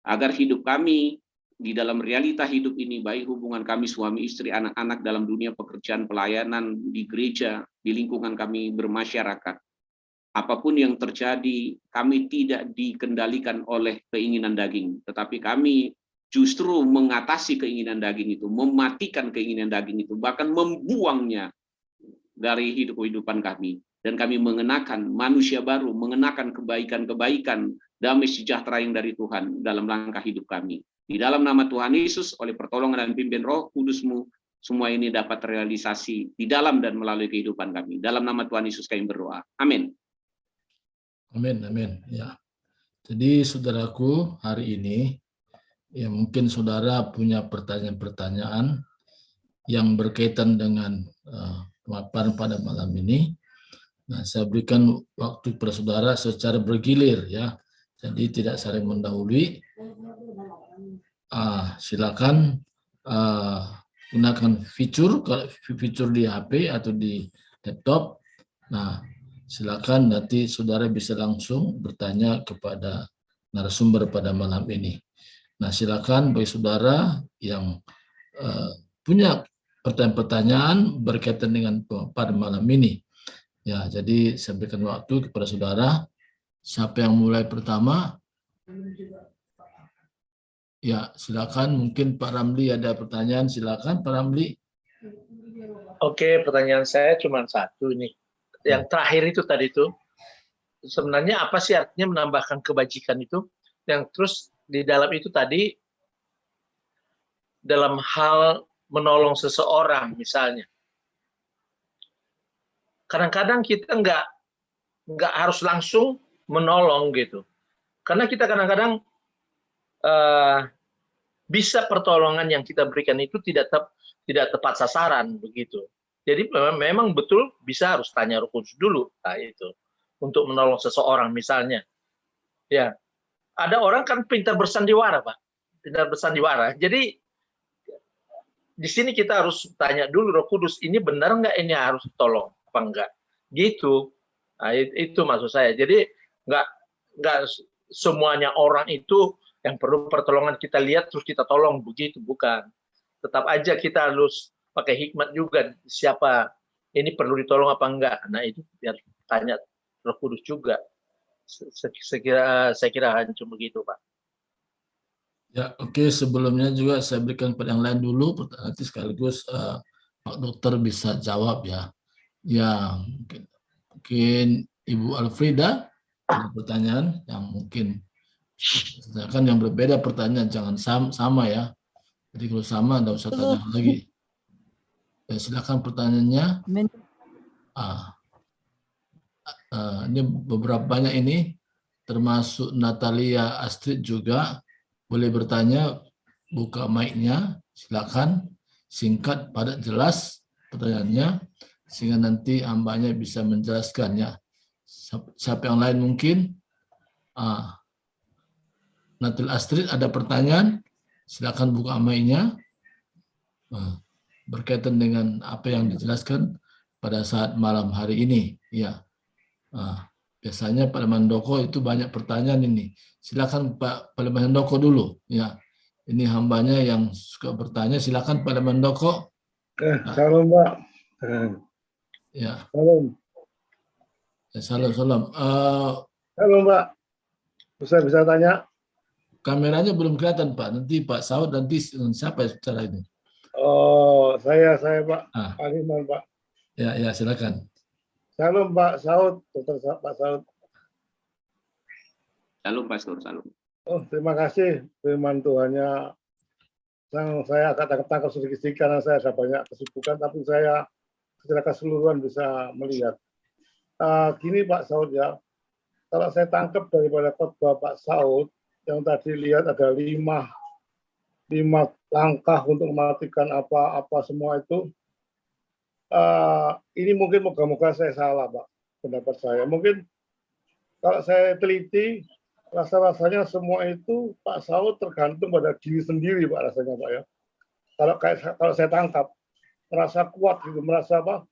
Agar hidup kami di dalam realita hidup ini, baik hubungan kami suami istri, anak-anak dalam dunia pekerjaan pelayanan, di gereja, di lingkungan kami bermasyarakat, apapun yang terjadi, kami tidak dikendalikan oleh keinginan daging, tetapi kami justru mengatasi keinginan daging itu, mematikan keinginan daging itu, bahkan membuangnya dari kehidupan kami. Dan kami mengenakan manusia baru, mengenakan kebaikan-kebaikan, damai sejahtera yang dari Tuhan dalam langkah hidup kami. Di dalam nama Tuhan Yesus, oleh pertolongan dan pimpin Roh Kudus-Mu, semua ini dapat terrealisasi di dalam dan melalui kehidupan kami. Dalam nama Tuhan Yesus kami berdoa. Amin. Amin, amin. Ya. Jadi saudaraku, hari ini ya mungkin saudara punya pertanyaan-pertanyaan yang berkaitan dengan pemaparan pada malam ini. Nah, saya berikan waktu kepada saudara secara bergilir ya. Jadi tidak saling mendahului. Silakan gunakan fitur di HP atau di laptop. Nah, silakan nanti saudara bisa langsung bertanya kepada narasumber pada malam ini. Nah, silakan bagi saudara yang punya pertanyaan-pertanyaan berkaitan dengan pada malam ini. Ya, jadi saya berikan waktu kepada saudara. Siapa yang mulai pertama? Ya, silakan. Mungkin Pak Ramli ada pertanyaan. Silakan, Pak Ramli. Oke, pertanyaan saya cuma satu nih. Yang terakhir itu tadi itu, sebenarnya apa sih artinya menambahkan kebajikan itu? Yang terus di dalam itu tadi, dalam hal menolong seseorang misalnya. Kadang-kadang kita nggak harus langsung menolong gitu. Karena kita kadang-kadang bisa pertolongan yang kita berikan itu tidak tepat sasaran begitu. Jadi memang betul bisa harus tanya Roh Kudus dulu, nah itu untuk menolong seseorang misalnya. Ya, ada orang kan pintar bersandiwara, Pak, pintar bersandiwara. Jadi di sini kita harus tanya dulu Roh Kudus, ini benar nggak ini harus tolong apa enggak? Gitu. Nah, itu maksud saya. Jadi nggak semuanya orang itu yang perlu pertolongan kita lihat terus kita tolong, begitu bukan. Tetap aja kita harus pakai hikmat juga, siapa ini perlu ditolong apa enggak. Nah itu biar tanya Roh Kudus juga. Saya kira hanya cuma begitu, Pak. Ya, oke. Sebelumnya juga saya berikan pada yang lain dulu, nanti sekaligus Pak Dokter bisa jawab ya. Ya, mungkin Ibu Alfrida ada pertanyaan yang mungkin kan yang berbeda pertanyaan, jangan sama ya. Jadi kalau sama enggak usah tanya lagi. Ya, silakan pertanyaannya. Ini beberapa banyak ini, termasuk Natalia Astrid juga boleh bertanya, buka mic-nya, silakan, singkat, padat, jelas pertanyaannya, sehingga nanti hambanya bisa menjelaskannya. Siapa yang lain mungkin? Natalia Astrid ada pertanyaan, silakan buka mic-nya. Berkaitan dengan apa yang dijelaskan pada saat malam hari ini. Ya, biasanya Pak Mandoko itu banyak pertanyaan ini. Silakan Pak Mandoko dulu. Ya, ini hambanya yang suka bertanya. Silakan Pak Mandoko. Salam Pak. Ya. Salam. Ya, salam. Halo Mbak. Bisa tanya? Kameranya belum kelihatan Pak. Nanti Pak Saud nanti siapa secara ini? Oh, saya Pak. Aliman Pak. Ya, silakan. Salam Pak Saud, Dokter Pak Saud. Salam Pastor, salam. Oh, terima kasih firman Tuhannya. Saya agak tangkap sedikit karena saya ada banyak kesibukan, tapi saya secara keseluruhan bisa melihat. Gini Pak Saud ya, kalau saya tangkap daripada khotbah Pak Saud, yang tadi lihat ada lima langkah untuk mematikan apa semua itu. Ini mungkin moga-moga saya salah Pak, pendapat saya. Mungkin kalau saya teliti, rasa-rasanya semua itu Pak Saud tergantung pada diri sendiri, Pak, rasanya, Pak, ya. Kalau saya tangkap, merasa kuat gitu, merasa apa?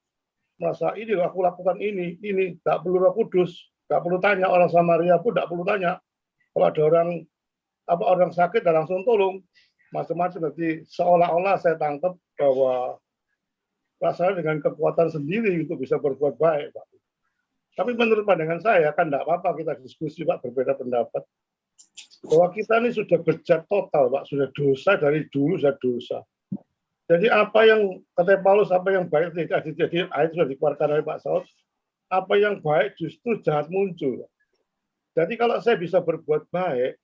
Merasa ini aku lakukan ini, nggak perlu Roh Kudus, nggak perlu tanya orang Samaria pun nggak perlu tanya. Kalau ada orang sakit, dan langsung tolong, macam-macam. Nanti seolah-olah saya tangkap bahwa rasanya dengan kekuatan sendiri untuk bisa berbuat baik, Pak. Tapi menurut pandangan saya kan tidak apa-apa kita diskusi, Pak, berbeda pendapat. Bahwa kita ini sudah bejat total, Pak, sudah dosa dari dulu, sudah dosa. Jadi apa yang kata Paulus, apa yang baik tidak jadi, ayat sudah dikeluarkan oleh Pak Saud, apa yang baik justru jahat muncul. Jadi kalau saya bisa berbuat baik,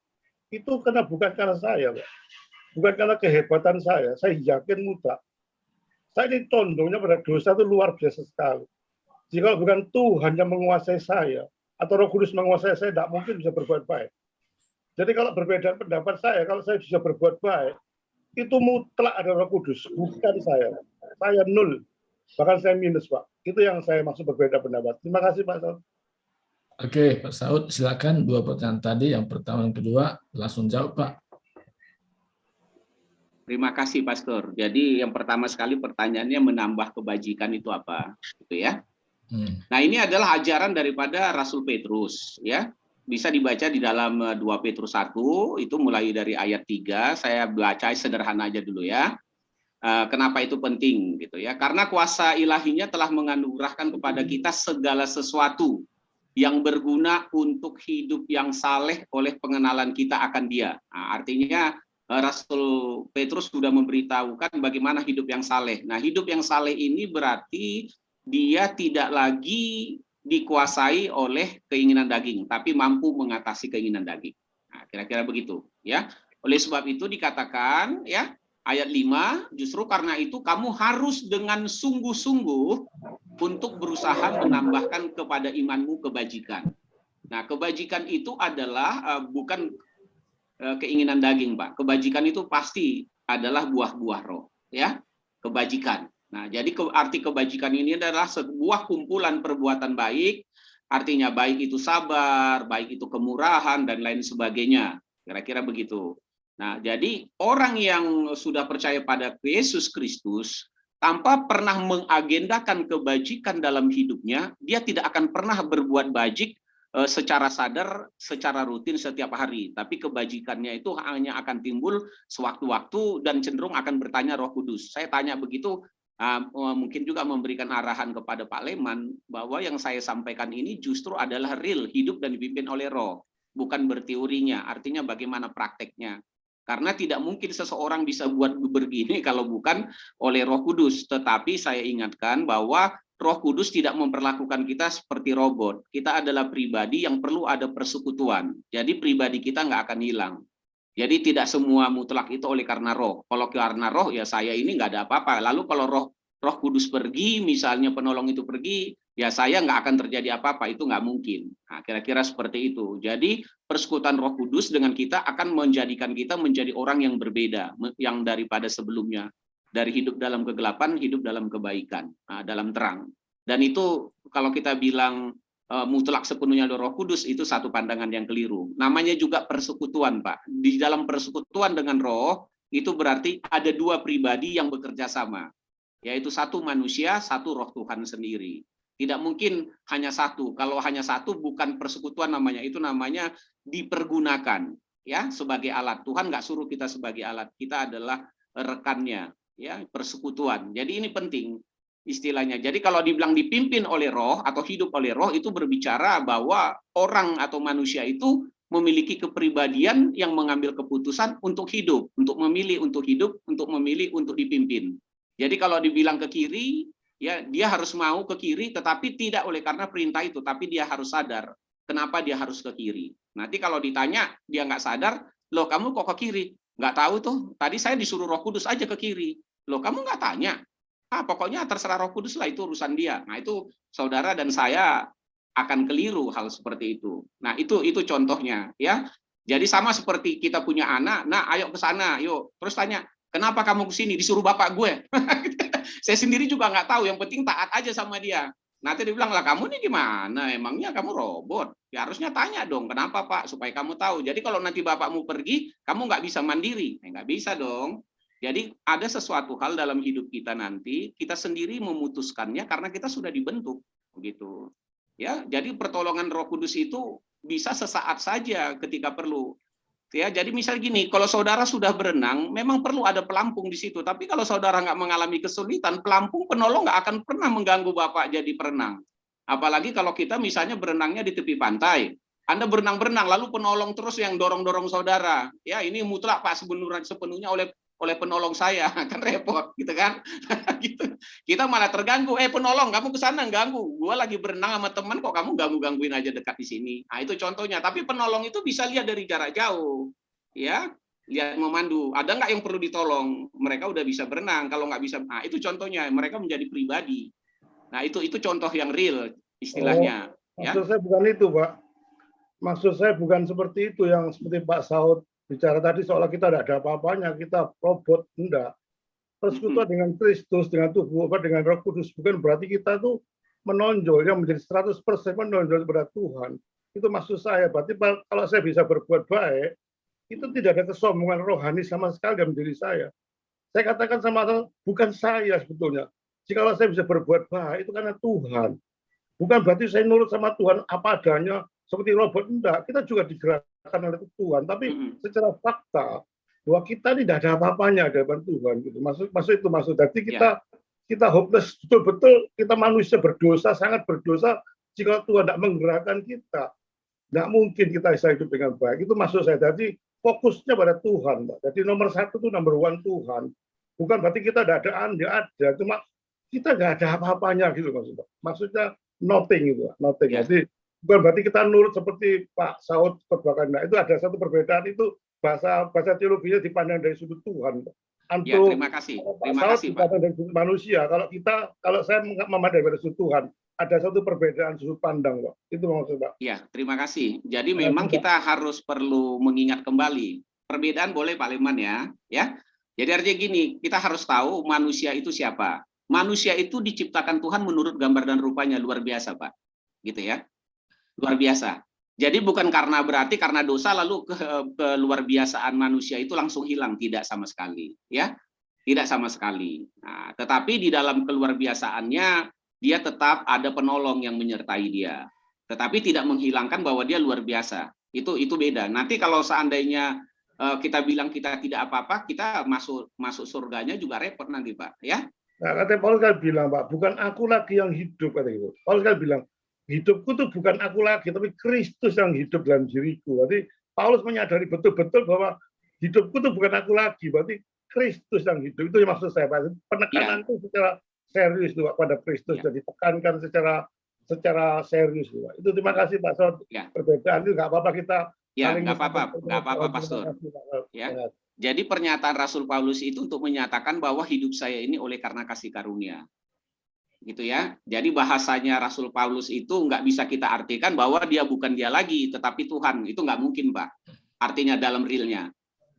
itu bukan karena saya, Pak. Bukan karena kehebatan saya yakin mudah. Saya ini condongnya pada dosa itu luar biasa sekali. Jika bukan Tuhan yang menguasai saya, atau Roh Kudus menguasai saya, tidak mungkin bisa berbuat baik. Jadi kalau berbeda pendapat saya, kalau saya bisa berbuat baik, itu mutlak ada Roh Kudus, bukan saya. Saya nol, bahkan saya minus, Pak. Itu yang saya maksud berbeda pendapat. Terima kasih, Pak Saud. Oke, Pak Saud, silakan 2 pertanyaan tadi, yang pertama dan kedua, langsung jawab, Pak. Terima kasih, Pastor. Jadi yang pertama sekali pertanyaannya menambah kebajikan itu apa, gitu ya. Nah, ini adalah ajaran daripada Rasul Petrus, ya. Bisa dibaca di dalam 2 Petrus 1, itu mulai dari ayat 3, saya baca sederhana aja dulu ya. Kenapa itu penting gitu ya? Karena kuasa ilahinya telah menganugerahkan kepada kita segala sesuatu yang berguna untuk hidup yang saleh oleh pengenalan kita akan Dia. Nah, artinya Rasul Petrus sudah memberitahukan bagaimana hidup yang saleh. Nah, hidup yang saleh ini berarti dia tidak lagi dikuasai oleh keinginan daging, tapi mampu mengatasi keinginan daging. Nah, kira-kira begitu, ya. Oleh sebab itu dikatakan, ya, ayat 5, justru karena itu kamu harus dengan sungguh-sungguh untuk berusaha menambahkan kepada imanmu kebajikan. Nah, kebajikan itu adalah bukan keinginan daging, Pak. Kebajikan itu pasti adalah buah-buah roh, ya. Kebajikan. Nah, jadi arti kebajikan ini adalah sebuah kumpulan perbuatan baik, artinya baik itu sabar, baik itu kemurahan, dan lain sebagainya. Kira-kira begitu. Nah, jadi orang yang sudah percaya pada Yesus Kristus, tanpa pernah mengagendakan kebajikan dalam hidupnya, dia tidak akan pernah berbuat bajik secara sadar, secara rutin setiap hari. Tapi kebajikannya itu hanya akan timbul sewaktu-waktu dan cenderung akan bertanya Roh Kudus. Saya tanya begitu, mungkin juga memberikan arahan kepada Pak Leman bahwa yang saya sampaikan ini justru adalah real, hidup dan dipimpin oleh Roh, bukan berteorinya. Artinya bagaimana prakteknya. Karena tidak mungkin seseorang bisa buat begini kalau bukan oleh Roh Kudus. Tetapi saya ingatkan bahwa Roh Kudus tidak memperlakukan kita seperti robot. Kita adalah pribadi yang perlu ada persekutuan. Jadi pribadi kita nggak akan hilang. Jadi tidak semua mutlak itu oleh karena roh. Kalau karena roh, ya saya ini nggak ada apa-apa. Lalu kalau Roh Kudus pergi, misalnya penolong itu pergi, ya saya nggak akan terjadi apa-apa. Itu nggak mungkin. Nah, kira-kira seperti itu. Jadi persekutuan Roh Kudus dengan kita akan menjadikan kita menjadi orang yang berbeda, yang daripada sebelumnya. Dari hidup dalam kegelapan, hidup dalam kebaikan, dalam terang. Dan itu kalau kita bilang mutlak sepenuhnya Roh Kudus, itu satu pandangan yang keliru. Namanya juga persekutuan, Pak. Di dalam persekutuan dengan Roh, itu berarti ada 2 pribadi yang bekerja sama. Yaitu satu manusia, satu Roh Tuhan sendiri. Tidak mungkin hanya satu. Kalau hanya satu, bukan persekutuan namanya. Itu namanya dipergunakan, ya, sebagai alat. Tuhan nggak suruh kita sebagai alat. Kita adalah rekannya, ya, persekutuan. Jadi ini penting istilahnya. Jadi kalau dibilang dipimpin oleh roh atau hidup oleh roh, itu berbicara bahwa orang atau manusia itu memiliki kepribadian yang mengambil keputusan untuk hidup, untuk memilih untuk hidup, untuk memilih untuk dipimpin. Jadi kalau dibilang ke kiri, ya dia harus mau ke kiri, tetapi tidak oleh karena perintah itu, tapi dia harus sadar kenapa dia harus ke kiri. Nanti kalau ditanya dia nggak sadar, loh kamu kok ke kiri? Nggak tahu tuh, tadi saya disuruh Roh Kudus aja ke kiri. Loh kamu nggak tanya? Pokoknya terserah Roh Kudus lah, itu urusan dia. Nah, itu saudara dan saya akan keliru hal seperti itu. Nah, itu contohnya, ya. Jadi sama seperti kita punya anak, nah ayo ke sana, yuk. Terus tanya, kenapa kamu ke sini? Disuruh bapak gue. Saya sendiri juga nggak tahu, yang penting taat aja sama dia. Nanti dibilang, lah kamu nih gimana? Emangnya kamu robot? Ya harusnya tanya dong, kenapa Pak? Supaya kamu tahu. Jadi kalau nanti bapakmu pergi, kamu nggak bisa mandiri. Nggak bisa dong. Jadi ada sesuatu hal dalam hidup kita nanti, kita sendiri memutuskannya karena kita sudah dibentuk. Begitu. Ya, jadi pertolongan Roh Kudus itu bisa sesaat saja ketika perlu. Ya, jadi misal gini, kalau saudara sudah berenang, memang perlu ada pelampung di situ. Tapi kalau saudara nggak mengalami kesulitan, pelampung penolong nggak akan pernah mengganggu Bapak jadi perenang. Apalagi kalau kita misalnya berenangnya di tepi pantai. Anda berenang-berenang, lalu penolong terus yang dorong-dorong saudara. Ya, ini mutlak Pak sepenuhnya oleh penolong saya, kan repot, gitu kan? Gitu. Kita malah terganggu. Penolong, kamu ke sana ganggu. Gua lagi berenang sama teman, kok kamu ganggu-gangguin aja dekat di sini. Nah, itu contohnya. Tapi penolong itu bisa lihat dari jarak jauh, ya, lihat memandu. Ada nggak yang perlu ditolong? Mereka udah bisa berenang. Kalau nggak bisa, nah itu contohnya. Mereka menjadi pribadi. Nah, itu contoh yang real, istilahnya. Maksud saya bukan itu, Pak. Maksud saya bukan seperti itu yang seperti Pak Saud bicara tadi, seolah kita tidak ada apa-apanya, kita robot, enggak. Persekutuan dengan Kristus, dengan tubuh, dengan Roh Kudus, bukan berarti kita tuh menonjol, yang menjadi 100% menonjol kepada Tuhan. Itu maksud saya. Berarti kalau saya bisa berbuat baik, itu tidak ada kesombongan rohani sama sekali dalam diri saya. Saya katakan sama Allah, bukan saya sebetulnya. Jika saya bisa berbuat baik, itu karena Tuhan. Bukan berarti saya nurut sama Tuhan apa adanya, seperti robot, enggak. Kita juga digerakkan oleh Tuhan. Tapi secara fakta, bahwa kita tidak ada apa-apanya di hadapan Tuhan. Gitu. Maksud. Jadi kita hopeless, betul-betul kita manusia berdosa, sangat berdosa. Jika Tuhan tidak menggerakkan kita, tidak mungkin kita bisa hidup dengan baik. Itu maksud saya. Jadi fokusnya pada Tuhan, Pak. Jadi nomor satu itu number one Tuhan. Bukan berarti kita tidak ada ada. Cuma kita nggak ada apa-apanya gitu maksudnya. Maksudnya nothing gitu, nothing. Ya. Jadi bukan berarti kita nurut seperti Pak Saud Kebakaran. Itu ada satu perbedaan, itu bahasa teologinya dipandang dari sudut Tuhan. Ya, terima kasih. Terima kasih, Pak. Dari sudut manusia. Kalau saya memandang dari sudut Tuhan, ada satu perbedaan sudut pandang, Pak. Itu maksud Pak. Ya, terima kasih. Jadi memang kita harus perlu mengingat kembali. Perbedaan boleh Pak Leman ya. Jadi artinya gini, kita harus tahu manusia itu siapa. Manusia itu diciptakan Tuhan menurut gambar dan rupanya, luar biasa, Pak. Gitu ya. Luar biasa. Jadi bukan berarti karena dosa lalu keluar biasaan manusia itu langsung hilang, tidak sama sekali, ya. Tidak sama sekali. Nah, tetapi di dalam keluar biasaannya dia tetap ada penolong yang menyertai dia. Tetapi tidak menghilangkan bahwa dia luar biasa. Itu beda. Nanti kalau seandainya kita bilang kita tidak apa-apa, kita masuk surganya juga repot nanti, Pak, ya. Nah, kata Paulus kan bilang, Pak, bukan aku lagi yang hidup, kata itu. Paulus kan bilang, hidupku tuh bukan aku lagi, tapi Kristus yang hidup dalam diriku. Berarti Paulus menyadari betul-betul bahwa hidupku tuh bukan aku lagi, berarti Kristus yang hidup. Itu yang maksud saya, Pak. Penekanan itu secara serius tuh, Pak, pada Kristus, jadi tekankan secara serius tuh, Pak. Itu terima kasih, Pak Saud. Perbedaan itu nggak apa-apa kita. Ya, nggak apa-apa, Pastor. Ya. Jadi pernyataan Rasul Paulus itu untuk menyatakan bahwa hidup saya ini oleh karena kasih karunia. Gitu ya. Jadi bahasanya Rasul Paulus itu nggak bisa kita artikan bahwa dia bukan dia lagi, tetapi Tuhan. Itu nggak mungkin, Pak. Artinya dalam realnya.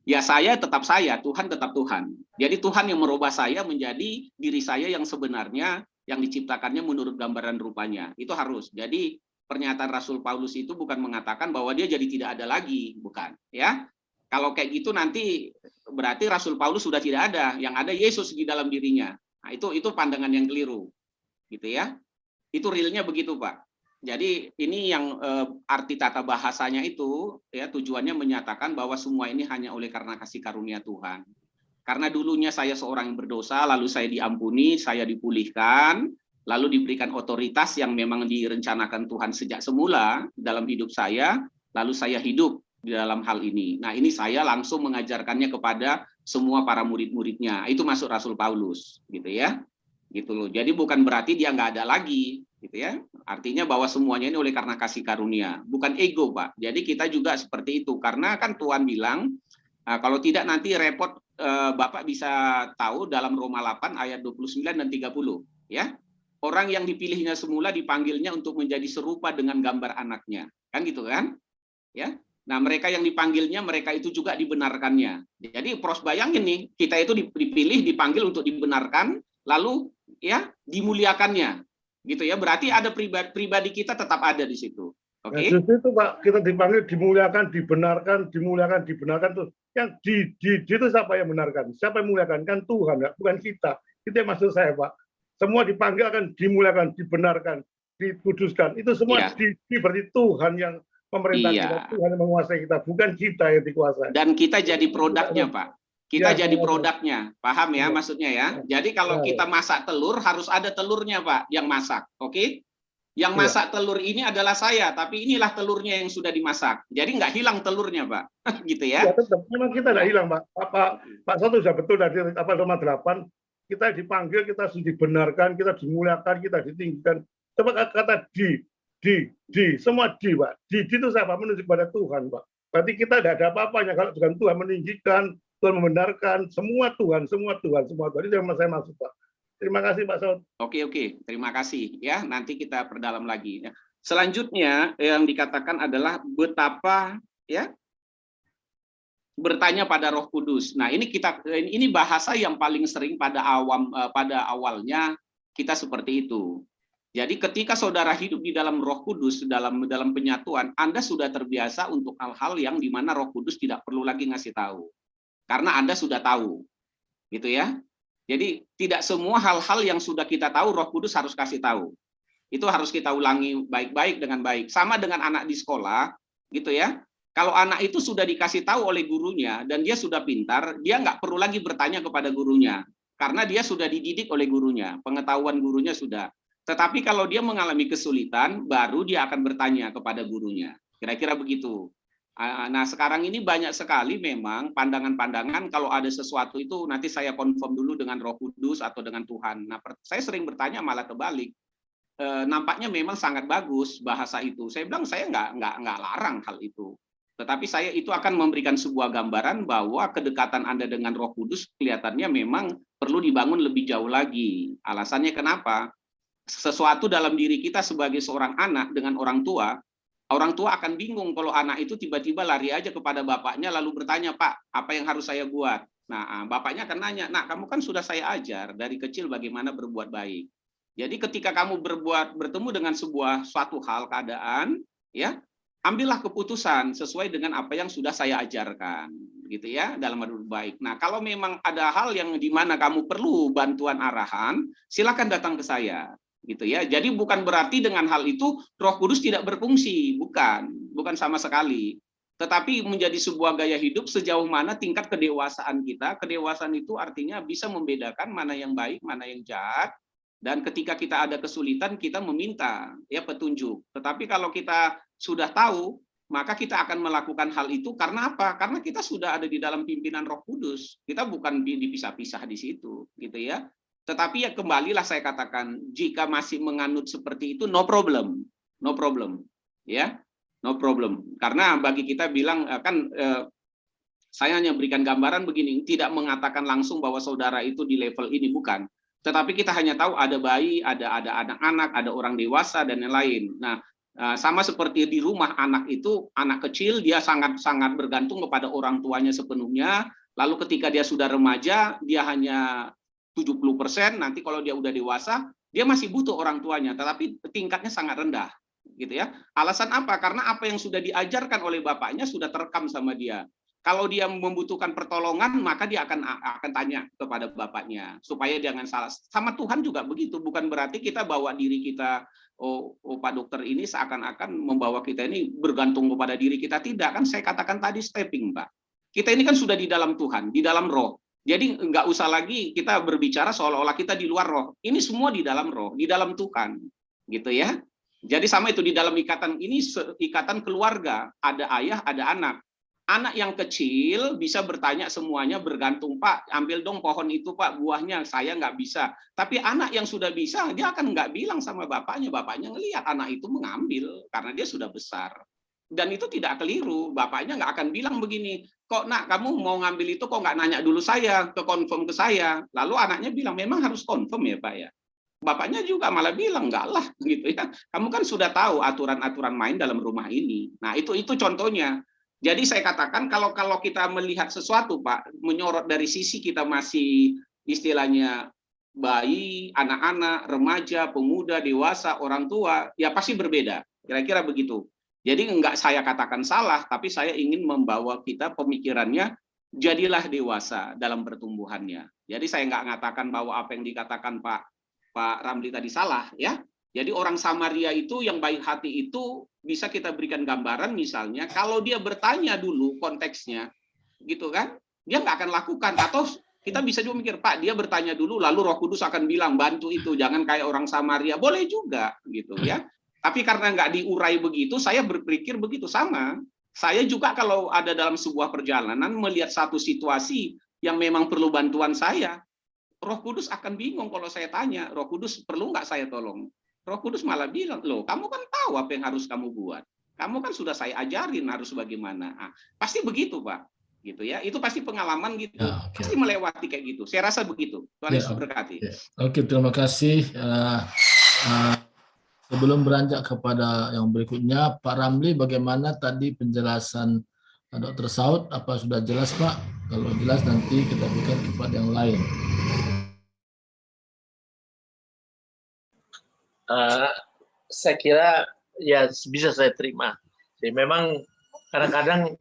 Ya saya tetap saya, Tuhan tetap Tuhan. Jadi Tuhan yang merubah saya menjadi diri saya yang sebenarnya, yang diciptakannya menurut gambaran rupanya. Itu harus. Jadi pernyataan Rasul Paulus itu bukan mengatakan bahwa dia jadi tidak ada lagi, bukan. Ya. Kalau kayak gitu nanti berarti Rasul Paulus sudah tidak ada, yang ada Yesus di dalam dirinya. Nah, itu pandangan yang keliru. Gitu ya. Itu realnya begitu, Pak. Jadi ini yang arti tata bahasanya itu ya tujuannya menyatakan bahwa semua ini hanya oleh karena kasih karunia Tuhan. Karena dulunya saya seorang yang berdosa, lalu saya diampuni, saya dipulihkan, lalu diberikan otoritas yang memang direncanakan Tuhan sejak semula dalam hidup saya, lalu saya hidup di dalam hal ini. Nah, ini saya langsung mengajarkannya kepada semua para murid-muridnya. Itu masuk Rasul Paulus, gitu ya. Gitu loh. Jadi bukan berarti dia nggak ada lagi, gitu ya. Artinya bahwa semuanya ini oleh karena kasih karunia, bukan ego, Pak. Jadi kita juga seperti itu, karena kan Tuhan bilang kalau tidak nanti repot. Bapak bisa tahu dalam Roma 8 ayat 29 dan 30, ya. Orang yang dipilihnya semula dipanggilnya untuk menjadi serupa dengan gambar anaknya, kan gitu kan? Ya. Nah, mereka yang dipanggilnya, mereka itu juga dibenarkannya. Jadi, pros bayangin nih, kita itu dipilih, dipanggil untuk dibenarkan, lalu ya dimuliakannya. gitu ya. Berarti ada pribadi kita tetap ada di situ. Oke. Nah, justru itu Pak, kita dipanggil dimuliakan, dibenarkan, dimuliakan, dibenarkan tuh. Yang itu siapa yang benarkan? Siapa yang memuliakan? Kan Tuhan, ya? Bukan kita. Itu yang maksud saya, Pak. Semua dipanggil akan dimuliakan, dibenarkan, dikuduskan. Itu semua berarti Tuhan yang memerintah kita, Tuhan yang menguasai kita, bukan kita yang dikuasai. Dan kita jadi produknya, Pak. Kita jadi produknya, paham ya maksudnya ya. Jadi kalau kita masak telur harus ada telurnya, Pak, yang masak, oke? Yang masak telur ini adalah saya, tapi inilah telurnya yang sudah dimasak. Jadi nggak hilang telurnya, Pak, gitu ya? Ya tetap, memang kita nggak hilang, Pak. Pak Soto sudah betul dari Roma 8. Kita dipanggil, kita harus dibenarkan, kita dimuliakan, kita ditinggikan. Coba kata semua Pak. Itu siapa? Menunjuk pada Tuhan, Pak. Berarti kita tidak ada apa-apanya kalau bukan Tuhan meninggikan, Tuhan membenarkan, semua Tuhan. Itu yang saya maksud, Pak. Terima kasih, Pak Saud. Oke, terima kasih ya. Nanti kita perdalam lagi. Selanjutnya yang dikatakan adalah betapa ya bertanya pada Roh Kudus. Nah, ini bahasa yang paling sering pada awalnya kita seperti itu. Jadi ketika saudara hidup di dalam Roh Kudus, dalam penyatuan, Anda sudah terbiasa untuk hal-hal yang dimana Roh Kudus tidak perlu lagi ngasih tahu, karena Anda sudah tahu, gitu ya. Jadi tidak semua hal-hal yang sudah kita tahu Roh Kudus harus kasih tahu. Itu harus kita ulangi baik-baik dengan baik. Sama dengan anak di sekolah, gitu ya. Kalau anak itu sudah dikasih tahu oleh gurunya dan dia sudah pintar, dia nggak perlu lagi bertanya kepada gurunya, karena dia sudah dididik oleh gurunya, pengetahuan gurunya sudah. Tetapi kalau dia mengalami kesulitan, baru dia akan bertanya kepada gurunya. Kira-kira begitu. Nah, sekarang ini banyak sekali memang pandangan-pandangan kalau ada sesuatu itu nanti saya confirm dulu dengan Roh Kudus atau dengan Tuhan. Nah, saya sering bertanya malah kebalik. Nampaknya memang sangat bagus bahasa itu. Saya bilang saya nggak larang hal itu. Tetapi saya itu akan memberikan sebuah gambaran bahwa kedekatan Anda dengan Roh Kudus kelihatannya memang perlu dibangun lebih jauh lagi. Alasannya kenapa? Sesuatu dalam diri kita sebagai seorang anak dengan orang tua akan bingung kalau anak itu tiba-tiba lari aja kepada bapaknya lalu bertanya, Pak, apa yang harus saya buat? Nah, bapaknya akan nanya, nah kamu kan sudah saya ajar dari kecil bagaimana berbuat baik. Jadi ketika kamu bertemu dengan suatu hal, keadaan, ya, ambillah keputusan sesuai dengan apa yang sudah saya ajarkan, gitu ya, dalam berbuat baik. Nah, kalau memang ada hal yang di mana kamu perlu bantuan arahan, silakan datang ke saya. Gitu ya. Jadi bukan berarti dengan hal itu Roh Kudus tidak berfungsi, bukan sama sekali. Tetapi menjadi sebuah gaya hidup sejauh mana tingkat kedewasaan kita. Kedewasaan itu artinya bisa membedakan mana yang baik, mana yang jahat, dan ketika kita ada kesulitan kita meminta ya petunjuk. Tetapi kalau kita sudah tahu, maka kita akan melakukan hal itu karena apa? Karena kita sudah ada di dalam pimpinan Roh Kudus. Kita bukan dipisah-pisah di situ, gitu ya. Tetapi ya kembalilah saya katakan, jika masih menganut seperti itu, no problem, ya, no problem. Karena bagi kita bilang saya hanya berikan gambaran begini, tidak mengatakan langsung bahwa saudara itu di level ini, bukan. Tetapi kita hanya tahu ada bayi, ada anak-anak, ada orang dewasa dan lain-lain. Nah, sama seperti di rumah anak itu, anak kecil dia sangat bergantung kepada orang tuanya sepenuhnya. Lalu ketika dia sudah remaja, dia hanya 70%, nanti kalau dia udah dewasa, dia masih butuh orang tuanya, tetapi tingkatnya sangat rendah, gitu ya. Alasan apa? Karena apa yang sudah diajarkan oleh bapaknya sudah terekam sama dia. Kalau dia membutuhkan pertolongan, maka dia akan tanya kepada bapaknya supaya jangan salah. Sama Tuhan juga begitu, bukan berarti kita bawa diri kita, oh Pak Dokter ini seakan-akan membawa kita ini bergantung kepada diri kita. Tidak, kan saya katakan tadi stepping, Pak. Kita ini kan sudah di dalam Tuhan, di dalam Roh. Jadi nggak usah lagi kita berbicara seolah-olah kita di luar Roh. Ini semua di dalam Roh, di dalam Tuhan, gitu ya. Jadi sama itu di dalam ikatan ini, ikatan keluarga, ada ayah, ada anak. Anak yang kecil bisa bertanya semuanya, bergantung, Pak, ambil dong pohon itu, Pak, buahnya, saya nggak bisa. Tapi anak yang sudah bisa, dia akan nggak bilang sama bapaknya ngelihat anak itu mengambil, karena dia sudah besar. Dan itu tidak keliru, bapaknya nggak akan bilang begini, kok nak kamu mau ngambil itu kok nggak nanya dulu saya, ke confirm ke saya. Lalu anaknya bilang, memang harus confirm ya Pak ya. Bapaknya juga malah bilang, enggak lah, gitu ya. Kamu kan sudah tahu aturan-aturan main dalam rumah ini. Nah itu contohnya. Jadi saya katakan kalau kita melihat sesuatu Pak, menyorot dari sisi kita masih istilahnya bayi, anak-anak, remaja, pemuda, dewasa, orang tua, ya pasti berbeda. Kira-kira begitu. Jadi enggak saya katakan salah, tapi saya ingin membawa kita pemikirannya, jadilah dewasa dalam pertumbuhannya. Jadi saya enggak mengatakan bahwa apa yang dikatakan Pak Ramli tadi salah, ya. Jadi orang Samaria itu yang baik hati itu bisa kita berikan gambaran misalnya, kalau dia bertanya dulu konteksnya, gitu kan, dia nggak akan lakukan. Atau kita bisa juga mikir, Pak, dia bertanya dulu, lalu Roh Kudus akan bilang bantu itu, jangan kayak orang Samaria. Boleh juga, gitu ya. Tapi karena nggak diurai begitu, saya berpikir begitu sama. Saya juga kalau ada dalam sebuah perjalanan melihat satu situasi yang memang perlu bantuan saya, Roh Kudus akan bingung kalau saya tanya, Roh Kudus perlu nggak saya tolong? Roh Kudus malah bilang, loh kamu kan tahu apa yang harus kamu buat. Kamu kan sudah saya ajarin harus bagaimana. Nah, pasti begitu Pak. Gitu ya, itu pasti pengalaman gitu, Ya, oke. pasti melewati kayak gitu. Saya rasa begitu. Tuhan Ya, Yesus berkati. ya. Oke, terima kasih. Sebelum beranjak kepada yang berikutnya, Pak Ramli, bagaimana tadi penjelasan Dr. Saud? Apa sudah jelas, Pak? Kalau jelas nanti kita berikan kepada yang lain. Saya kira ya bisa saya terima. Jadi memang kadang-kadang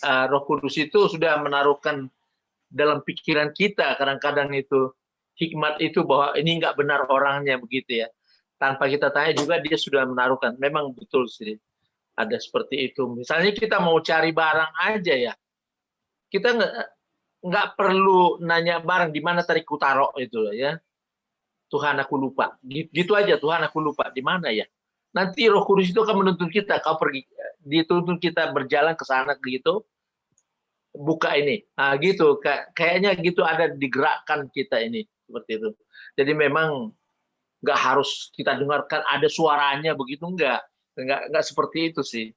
Roh Kudus itu sudah menaruhkan dalam pikiran kita, kadang-kadang itu hikmat itu bahwa ini nggak benar orangnya begitu ya. Tanpa kita tanya juga dia sudah menaruhkan. Memang betul sih ada seperti itu. Misalnya kita mau cari barang aja ya, kita nggak perlu nanya barang di mana tadi ku taruh itu ya. Tuhan aku lupa. Gitu aja, Tuhan aku lupa. Di mana ya? Nanti Roh Kudus itu akan menuntun kita. Kau pergi, dituntun kita berjalan ke sana gitu. Buka ini. Nah, gitu. Kayaknya gitu ada digerakkan kita ini. Seperti itu. Jadi memang nggak harus kita dengarkan ada suaranya begitu. Nggak seperti itu sih.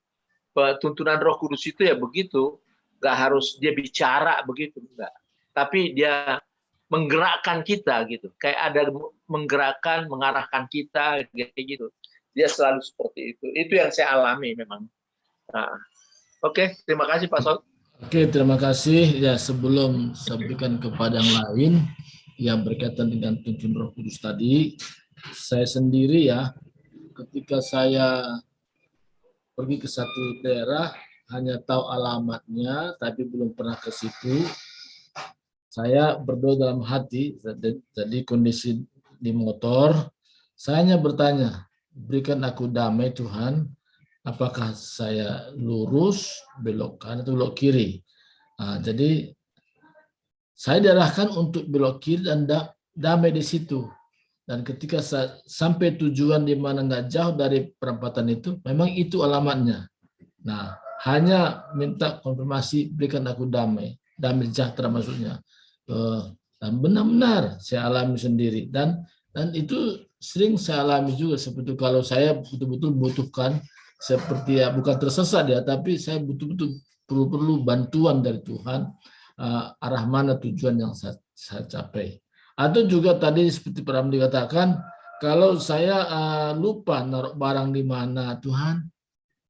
Tuntunan Roh Kudus itu ya begitu. Nggak harus dia bicara begitu. Enggak. Tapi dia menggerakkan kita gitu, kayak ada menggerakkan, mengarahkan kita kayak gitu. Dia selalu seperti itu yang saya alami memang. Nah, oke, terima kasih Pak Saud. Oke, terima kasih. Ya, sebelum saya berikan kepada yang lain yang berkaitan dengan tuntunan Roh Kudus tadi, saya sendiri ya, ketika saya pergi ke satu daerah hanya tahu alamatnya tapi belum pernah ke situ, saya berdoa dalam hati. Jadi kondisi di motor, saya hanya bertanya, berikan aku damai Tuhan, apakah saya lurus, belok kanan atau belok kiri. Nah, jadi saya diarahkan untuk belok kiri dan damai di situ. Dan ketika saya sampai tujuan di mana nggak jauh dari perempatan itu, memang itu alamatnya. Nah, hanya minta konfirmasi, berikan aku damai sejahtera maksudnya. Dan benar-benar saya alami sendiri. Dan itu sering saya alami juga, seperti kalau saya betul-betul butuhkan, seperti ya bukan tersesat ya, tapi saya betul-betul perlu bantuan dari Tuhan, arah mana tujuan yang saya capai. Atau juga tadi seperti Pak Ramli katakan, kalau saya lupa naruh barang di mana, Tuhan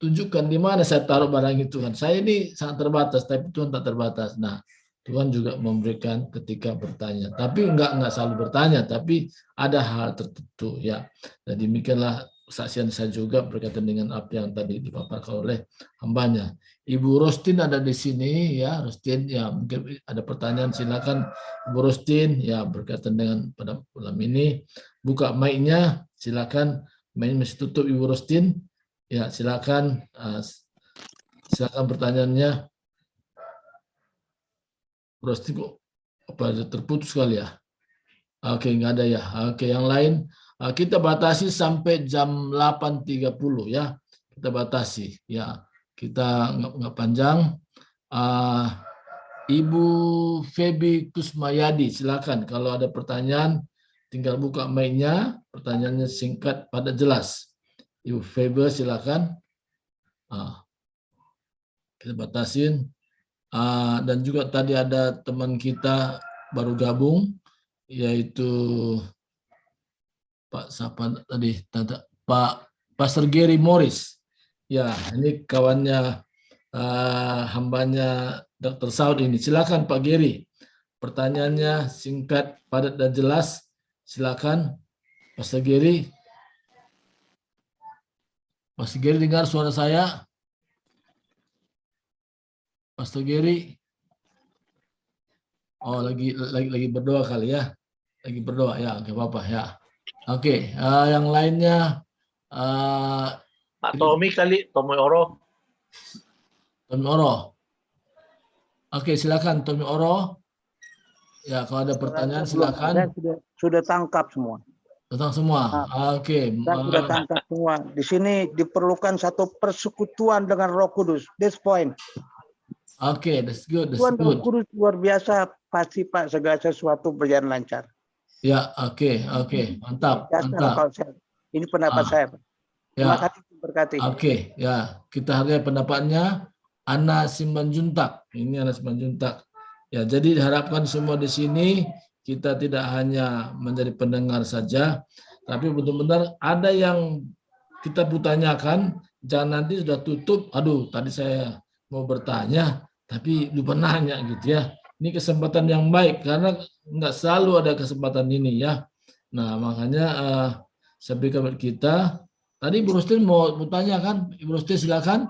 tunjukkan di mana saya taruh barang itu kan. Saya ini sangat terbatas, tapi Tuhan tak terbatas. Nah, Tuhan juga memberikan ketika bertanya. Tapi enggak selalu bertanya, tapi ada hal tertentu ya. Dan demikianlah kesaksian saya juga berkaitan dengan apa yang tadi dipaparkan oleh hambanya. Ibu Rostin ada di sini ya, Rostin ya, mungkin ada pertanyaan, silakan Ibu Rostin ya, berkaitan dengan pada malam ini. Buka mic-nya, silakan. Mic masih tutup Ibu Rostin. Ya, silakan pertanyaannya. Rosti kok apa terputus kali ya? Oke, nggak ada ya. Oke, yang lain kita batasi sampai jam 8.30 ya. Kita batasi ya. Kita nggak panjang. Ibu Febi Kusmayadi, silakan. Kalau ada pertanyaan, tinggal buka mic-nya. Pertanyaannya singkat, padat, jelas. Ibu Febi, silakan. Kita batasin. Dan juga tadi ada teman kita baru gabung, yaitu Pak siapa tadi, Pak Pastor Gary Morris. Ya, ini kawannya hambanya Dr. Saud ini. Silakan Pak Gary. Pertanyaannya singkat, padat dan jelas. Silakan, Pastor Gary. Pastor Gary dengar suara saya? Pastor Gary? Oh, lagi berdoa kali ya. Lagi berdoa ya, nggak apa-apa ya. Oke, yang lainnya Pak Tommy kali, Tommy Oro. Tommy Oro. Oke, silakan Tommy Oro. Ya, kalau ada pertanyaan silakan. Sudah tangkap semua. Tentang semua. Oke. Saya sudah tangkap semua. Di sini diperlukan satu persekutuan dengan Roh Kudus. This point. Oke, that's good. That's Tuhan Roh good. Kudus luar biasa, pasti Pak segala sesuatu berjalan lancar. Ya, oke. Mantap, Dasar mantap. kalau ini pendapat saya, Pak. Terima Ya, kasih berkati. oke. Ya, kita hargai pendapatnya Ana Simanjuntak. Ini Ana Simanjuntak. Ya, jadi diharapkan semua di sini kita tidak hanya menjadi pendengar saja, tapi benar-benar ada yang kita bertanyakan. Jangan nanti sudah tutup. Aduh, tadi saya mau bertanya, tapi lupa nanya gitu ya. Ini kesempatan yang baik karena nggak selalu ada kesempatan ini ya. Nah, makanya saya berikan buat kita. Tadi Ibu Rustin mau bertanya kan? Ibu Rustin silakan.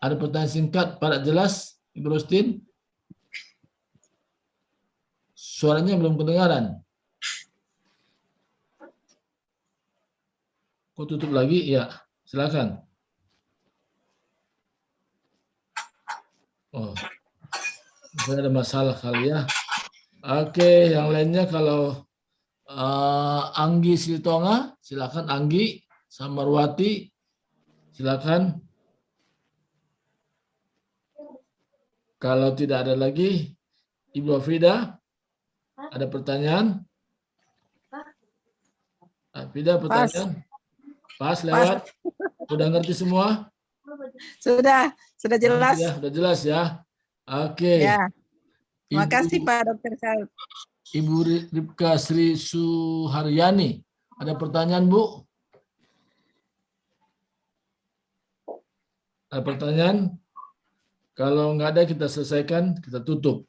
Ada pertanyaan singkat, pada jelas, Ibu Rustin? Suaranya belum kedengaran. Kok tutup lagi? Ya, silakan. Oh, saya ada masalah kali ya. Oke, yang lainnya kalau Anggi Silitonga, silakan Anggi. Samarwati, silakan. Kalau tidak ada lagi, Ibu Frida, ada pertanyaan? Frida, pertanyaan? Pas lewat? Sudah ngerti semua? Sudah jelas. Ya, sudah jelas ya. Oke. Ya. Terima kasih Pak Dr. Saud. Ibu Ripka Sri Suharyani, ada pertanyaan Bu? Ada pertanyaan? Kalau nggak ada kita selesaikan, kita tutup.